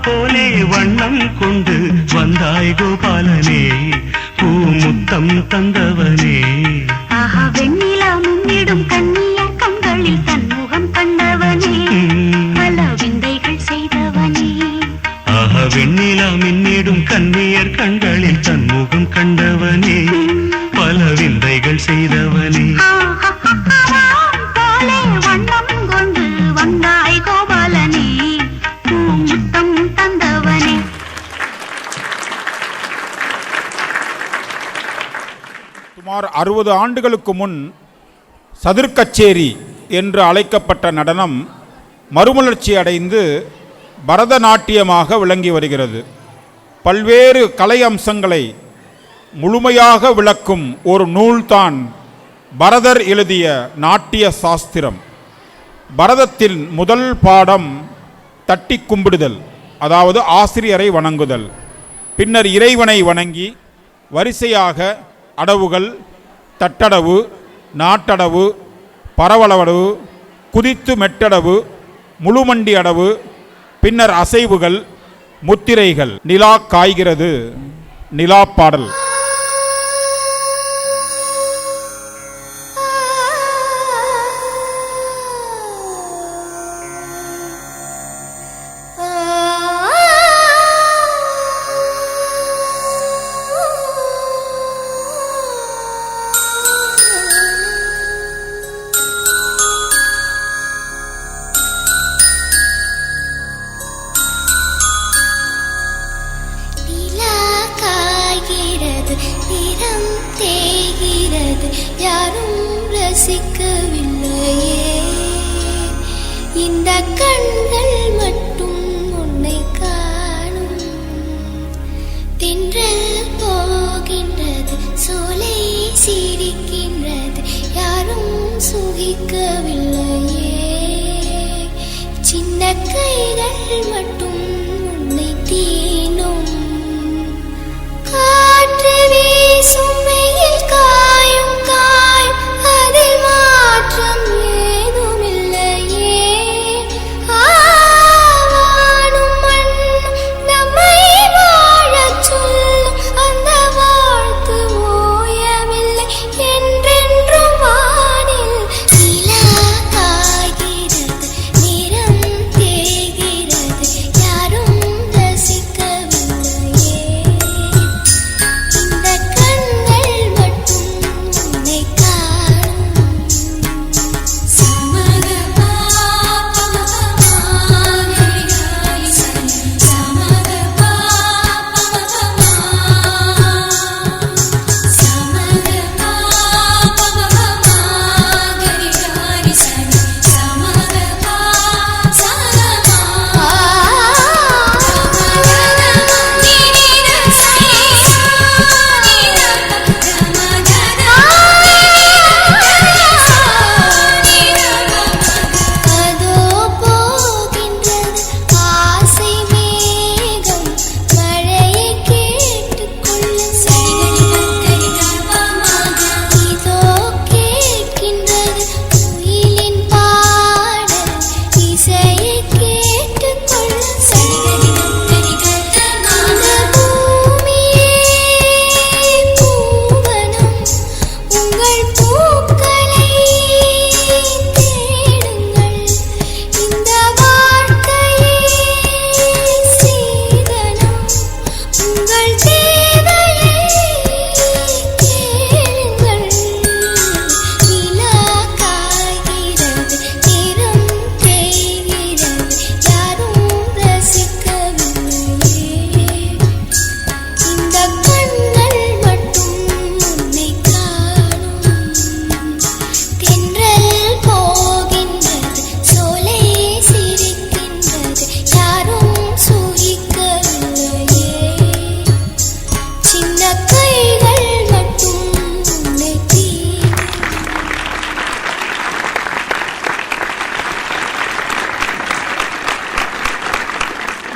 Speaker 10: போலே வண்ணம் கொண்டு வந்தாய் கோபாலனே பூமுத்தம் தந்தவனே
Speaker 1: ஆஹா வெண்ணிலா முன்னிடும் கண்ணிய கண்களில் தன்முகம் கண்டவனே பல விந்தைகள் செய்தவனே
Speaker 10: ஆஹா வெண்ணிலா மின்னிடும் கண்ணியர் கண்களில் தன்முகம் கண்டவனே பல விந்தைகள் செய்தவனே
Speaker 1: போலே வண்ணம் கொண்டு வந்தாய் கோபாலனே முத்தம் தந்தவனே.
Speaker 2: சுமார் 60 ஆண்டுகளுக்கு முன் சதுர்க்கச்சேரி என்று அழைக்கப்பட்ட நடனம் மறுமலர்ச்சி அடைந்து பரதநாட்டியமாக விளங்கி வருகிறது. பல்வேறு கலை அம்சங்களை முழுமையாக விளக்கும் ஒரு நூல்தான் பரதர் எழுதிய நாட்டிய சாஸ்திரம். பரதத்தின் முதல் பாடம் தட்டி கும்பிடுதல், அதாவது ஆசிரியரை வணங்குதல். பின்னர் இறைவனை வணங்கி வரிசையாக அடவுகள், தட்டடவு, நாட்டடவு, பரவளவடவு, குதித்து மெட்டடவு, முழுமண்டி அடவு, பின்னர் அசைவுகள், முத்திரைகள். நிலா காய்கிறது, நிலா பாடல்.
Speaker 1: நிறம் தேய்கிறது, யாரும் ரசிக்கவில்லையே. இந்த கண்கள் மட்டும் உன்னை காணும். தென்றல் போகின்றது, சோலை சிரிக்கின்றது, யாரும் சுகிக்கவில்லையே. சின்ன கைகள் மட்டும் உன்னை தீனும். காற்று வீசும் வெயில் காயும் காயும், அதில் மாற்றம் ஏதுமில்லையே. ஆவானும் மண்ணும் நம்மை வாழச் சொல்லும், அந்த வாழ்த்து ஓயவில்லை என்றென்றும் வானில். நிலா காய்கிறது, நிறம் தேய்கிறது, யாரும் ரசிக்கவில்லை.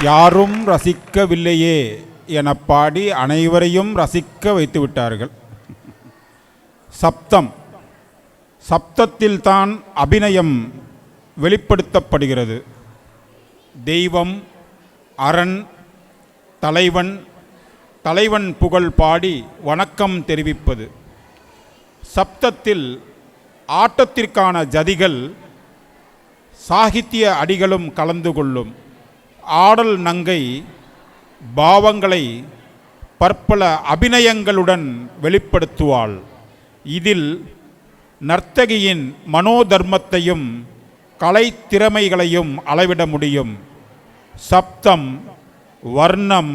Speaker 2: யாரும் ரசிக்கவில்லையே என பாடி அனைவரையும் ரசிக்க வைத்து விட்டார்கள். சப்தம், சப்தத்தில்தான் அபிநயம் வெளிப்படுத்தப்படுகிறது. தெய்வம், அரண், தலைவன், தலைவன் புகழ் பாடி வணக்கம் தெரிவிப்பது. சப்தத்தில் ஆட்டத்திற்கான ஜதிகள், சாகித்ய அடிகளும் கலந்து கொள்ளும். ஆடல் நங்கை பாவங்களை பற்பல அபிநயங்களுடன் வெளிப்படுத்துவாள். இதில் நர்த்தகியின் மனோதர்மத்தையும் கலைத்திறமைகளையும் அளவிட முடியும். சப்தம், வர்ணம்,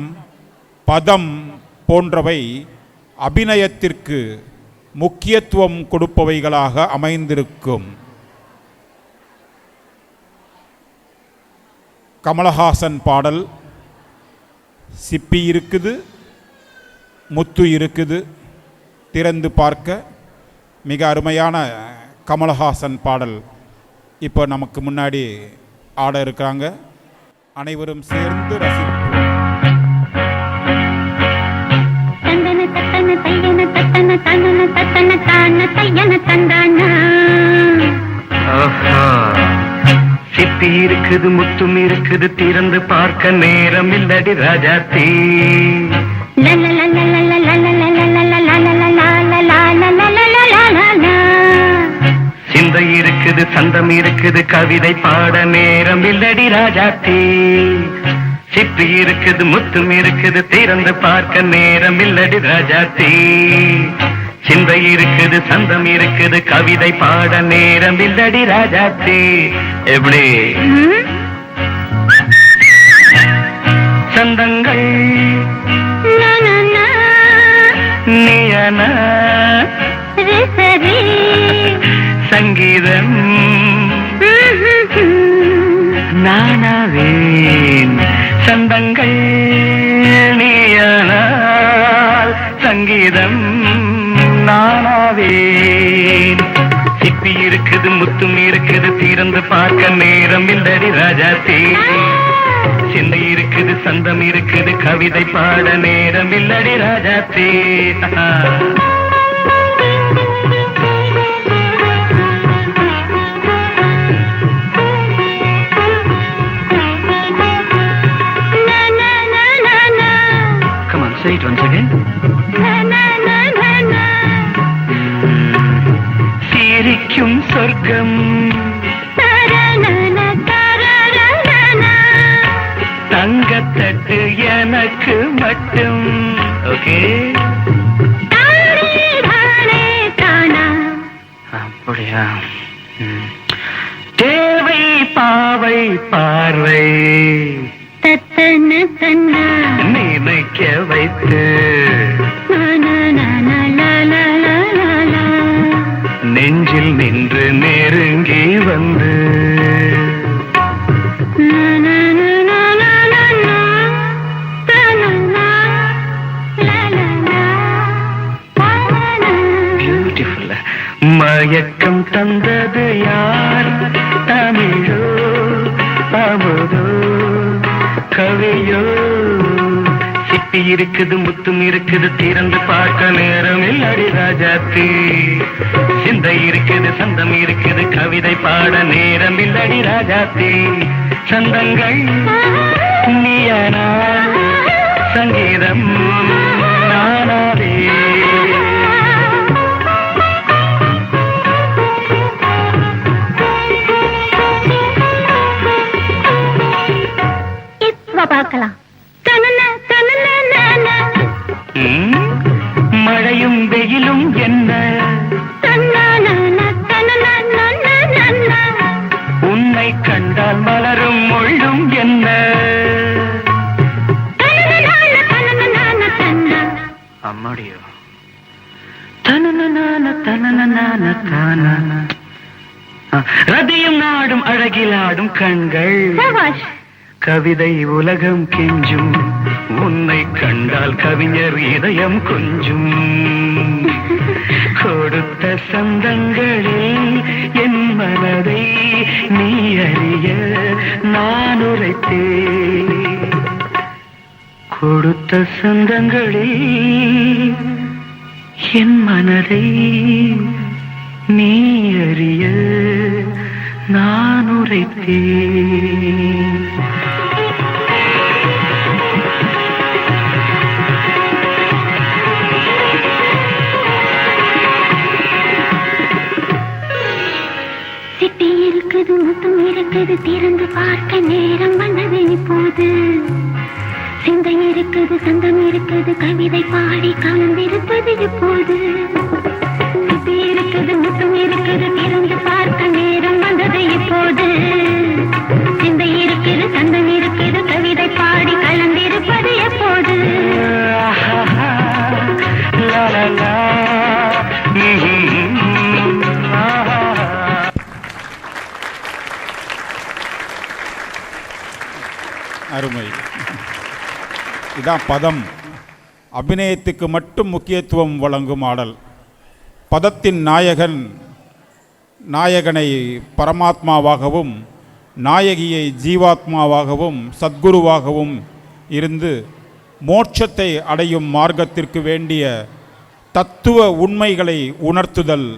Speaker 2: பதம் போன்றவை அபிநயத்திற்கு முக்கியத்துவம் கொடுப்பவைகளாக அமைந்திருக்கும். கமலஹாசன் பாடல் சிப்பி இருக்குது, முத்து இருக்குது, திறந்து பார்க்க. மிக அருமையான கமலஹாசன் பாடல் இப்போ நமக்கு முன்னாடி ஆட இருக்காங்க. அனைவரும் சேர்ந்து ரசிப்போம்.
Speaker 10: சிப்பி இருக்குது, முத்தும் இருக்குது, திறந்து பார்க்க நேரம் இல்லடி ராஜாத்தி. சிந்தை இருக்குது, சந்தம் இருக்குது, கவிதை பாட நேரம் இல்லடி ராஜாத்தி. சிப்பி இருக்குது, முத்தும் இருக்குது, திறந்து பார்க்க நேரம் இல்லடி ராஜாத்தி. சிந்தை இருக்குது, சந்தம் இருக்குது, கவிதை பாட நேரம் இல்லடி ராஜாத்தி. எப்படி சந்தங்கள் நீயன சங்கீதம் நானாவேன். சந்தங்கள் நீயனால் சங்கீதம் நானாவேன். சிப்பி இருக்குது, முத்தும் இருக்குது, திறந்து பார்க்க நேரம் இல்லடி ராஜாத்தி. சிந்தை இருக்குது, சந்தம் இருக்குது, கவிதை பாட நேரம் இல்லடி Rajathi. Come on, say it once again. சிரிக்கும் சொர்க்கம் தங்கத்தட்டு எனக்கு மட்டும். ஓகே, அப்படியா? தேவை பாவை பார்வை நினைக்க வைத்து நெஞ்சில் நின்று நெருங்கி வந்து பியூட்டிஃபுல். மயக்கம் தந்தது யார்? தமிழோ அமுதோ கவியோ? சிப்பி இருக்குது, முத்தும் இருக்குது, திறந்து பார்க்க நேரம் இல்லடி ராஜாத்தி. சிந்தை இருக்குது, சந்தம் இருக்குது, கவிதை பாட நேரம் இல்லடி ராஜாத்தி. சந்தங்கள் நீயனா சங்கீதம் நானாவே.
Speaker 1: பார்க்கலாம்.
Speaker 10: மழையும் வெயிலும் என்ன, உன்னை கண்டால் மலரும் முள்ளும் என்ன. அம்மாடியோ ரதியும் நாடும் அழகிலாடும் கண்கள், கவிதை உலகம் கெஞ்சும். உன்னை கண்டால் கவிஞர் இதயம் கொஞ்சும். கொடுத்த சந்தங்களில் என் மனதை நீ அறிய நான் உரைத்தேன். கொடுத்த சொந்தங்களே என் மனதை நீ அறிய நான் உரைத்தேன்.
Speaker 1: சிட்டி இருக்குது, முத்தம் இருக்குது, திறந்து பார்க்க நேரம் வந்தது இப்போது. சிந்தை இருக்குது, சந்தம் இருக்குது, கவிதை பாடி கலந்திருப்பது இப்போது. சிட்டி இருக்குது, முத்தம் இருக்குது, திறந்து பார்க்க நேரம் வந்தது இப்போது. சிந்தை இருக்குது, சந்தம் இருக்குது, கவிதை பாடி கலந்திருப்பது எப்போது.
Speaker 2: அருமை. இதான் பதம். அபிநயத்துக்கு மட்டும் முக்கியத்துவம் வழங்கும் ஆடல். பதத்தின் நாயகனை பரமாத்மாவாகவும் நாயகியை ஜீவாத்மாவாகவும் சத்குருவாகவும் இருந்து மோட்சத்தை அடையும் மார்க்கத்திற்கு வேண்டிய தத்துவ உண்மைகளை உணர்த்துதல்.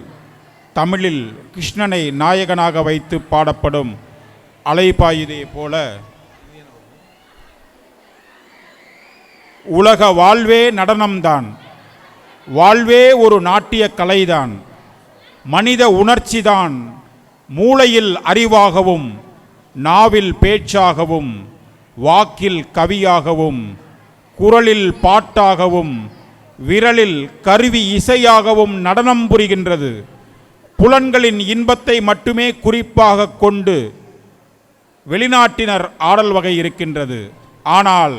Speaker 2: தமிழில் கிருஷ்ணனை நாயகனாக வைத்து பாடப்படும் அலைபாயுதே போல உலக வாழ்வே நடனம்தான், வாழ்வே ஒரு நாட்டிய கலைதான், மனித உணர்ச்சிதான் மூளையில் அறிவாகவும் நாவில் பேச்சாகவும் வாக்கில் கவியாகவும் குரலில் பாட்டாகவும் விரலில் கருவி இசையாகவும் நடனம் புரிகின்றது. புலன்களின் இன்பத்தை மட்டுமே குறிப்பாக கொண்டு வெளிநாட்டினர் ஆடல் வகை இருக்கின்றது. ஆனால்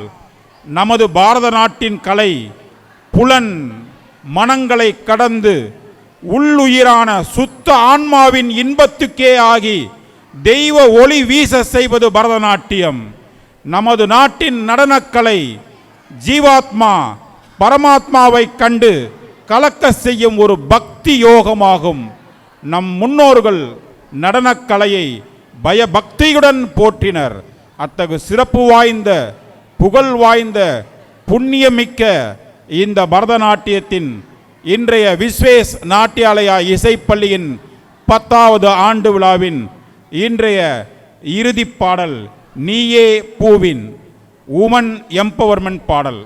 Speaker 2: நமது பாரத நாட்டின் கலை புலன் மனங்களை கடந்து உள்ளுயிரான சுத்த ஆன்மாவின் இன்பத்துக்கே ஆகி தெய்வ ஒளி வீச செய்வது பரதநாட்டியம். நமது நாட்டின் நடனக்கலை ஜீவாத்மா பரமாத்மாவை கண்டு கலக்க செய்யும் ஒரு பக்தி யோகமாகும். நம் முன்னோர்கள் நடனக்கலையை பயபக்தியுடன் போற்றினர். அத்தகு சிறப்பு வாய்ந்த புகழ் வாய்ந்த புண்ணியமிக்க இந்த பரதநாட்டியத்தின் இன்றைய விஸ்வேஸ் நாட்டியாலயா இசைப்பள்ளியின் 10வது ஆண்டு விழாவின் இன்றைய இறுதிப் பாடல் நீயே பூவின் உமன் எம்பவர்மெண்ட் பாடல்.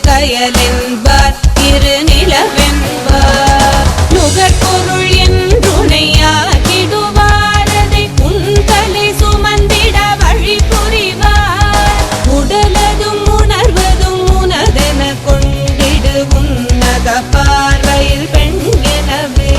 Speaker 4: கயலென்பார் திருநிலவென்பார் நுகர்பொருள் என்றுணையாகிடுவார் அதை உன்தலை சுமந்திட வழி புரிவார் உடலதும் உணர்வதும் உனதென கொண்டிடு உன்னத பார்வையில் பெண் எனவே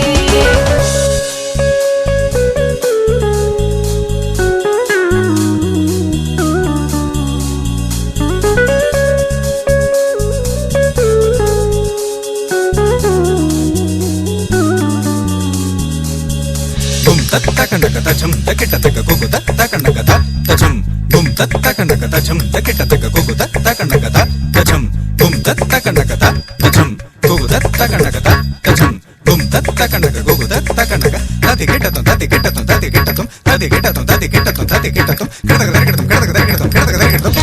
Speaker 3: తచ్చం తకిటతక కుకుత తకండకత తచ్చం బుం తత్తకండకత చం తకిటతక కుకుత తకండకత తచ్చం బుం తత్తకండకత తచ్చం కుకుత తకండకత తచ్చం బుం తత్తకండక కుకుత తకండక తతికిటతం తతికిటతం తతికిటతం తతికిటతం తతికిటతం తతికిటతం కడక దరికిటతం కడక దరికిటతం కడక దరికిటతం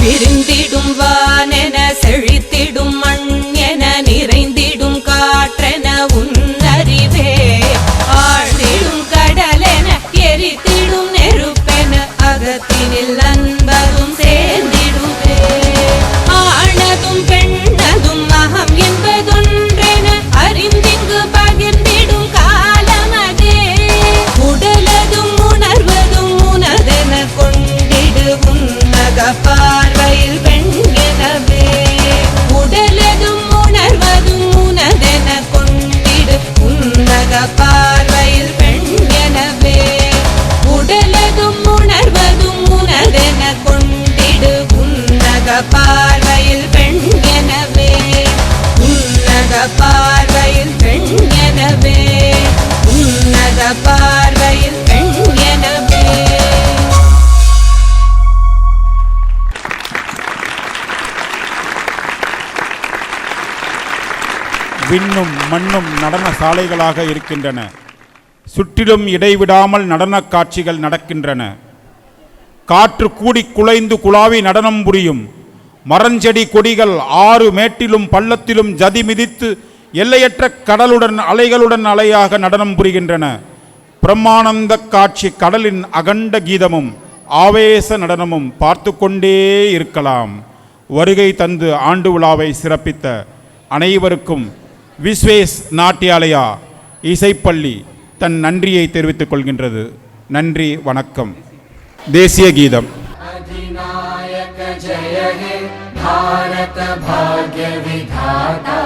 Speaker 4: விரிந்திடும் வானென செழித்திடும் மண் என நிறைந்திடும் காற்றென உன்னறிவே ஆழ்ந்திடும் கடலென எரித்திடும் நெருப்பென அகத்தினில் அன்பதும் சேர்ந்திடுவே ஆணதும் பெண்ணதும் அகம் என்பதொன்றென அறிந்திங்கு பகிர்ந்திடும் காலமதே உடலதும் உணர்வதும் உனதென கொண்டிடு உன்னத பார்வையில் பெண் எனவே உடலதும் உணர்வதும் உனதென கொண்டிடு உன்னத பார்வையில் பெண் எனவே உடலதும் உணர்வதும் உனதென கொண்டிடு உன்னத பார்வையில் பெண் எனவே உன்னத பார்வையில் பெண் எனவே உன்னத பார்வையில் பெண் எனவே
Speaker 2: விண்ணும் மண்ணும் நடன சாலைகளாக இருக்கின்றன. சுற்றிலும் இடைவிடாமல் நடனக் காட்சிகள் நடக்கின்றன. காற்று கூடி குலைந்து குழாவி நடனம் புரியும். மரஞ்செடி கொடிகள் ஆறு மேட்டிலும் பள்ளத்திலும் ஜதி மிதித்து எல்லையற்ற கடலுடன் அலைகளுடன் அலையாக நடனம் புரிகின்றன. பிரம்மானந்த காட்சி கடலின் அகண்ட கீதமும் ஆவேச நடனமும் பார்த்து கொண்டே இருக்கலாம். வருகை தந்து ஆண்டு விழாவை சிறப்பித்த அனைவருக்கும் விஸ்வேஸ் நாட்டியாலயா இசைப்பள்ளி தன் நன்றியை தெரிவித்துக் கொள்கின்றது. நன்றி, வணக்கம். தேசிய கீதம்.
Speaker 3: अधिनायक जय हे भारत भाग्य विधाता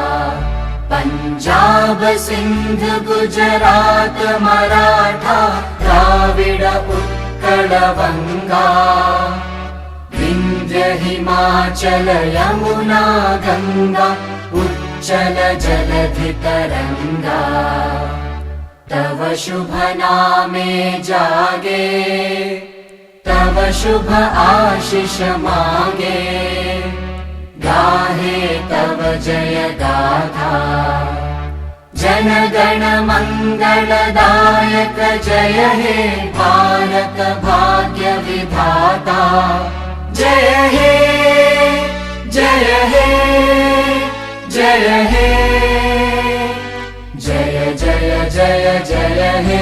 Speaker 3: पंजाब सिंध गुजरात मराठा द्राविड उत्कल बंगा विंध्य हिमाचल यमुना गंगा उच्चल जलधि तरंगा तव शुभ नामे जागे तव शुभ आशीष मागे गाहे तव जय गाथा जन गण मंगलदायक जय हे भारत भाग्य विधाता जय हे जय हे जय हे जय जय जय जय हे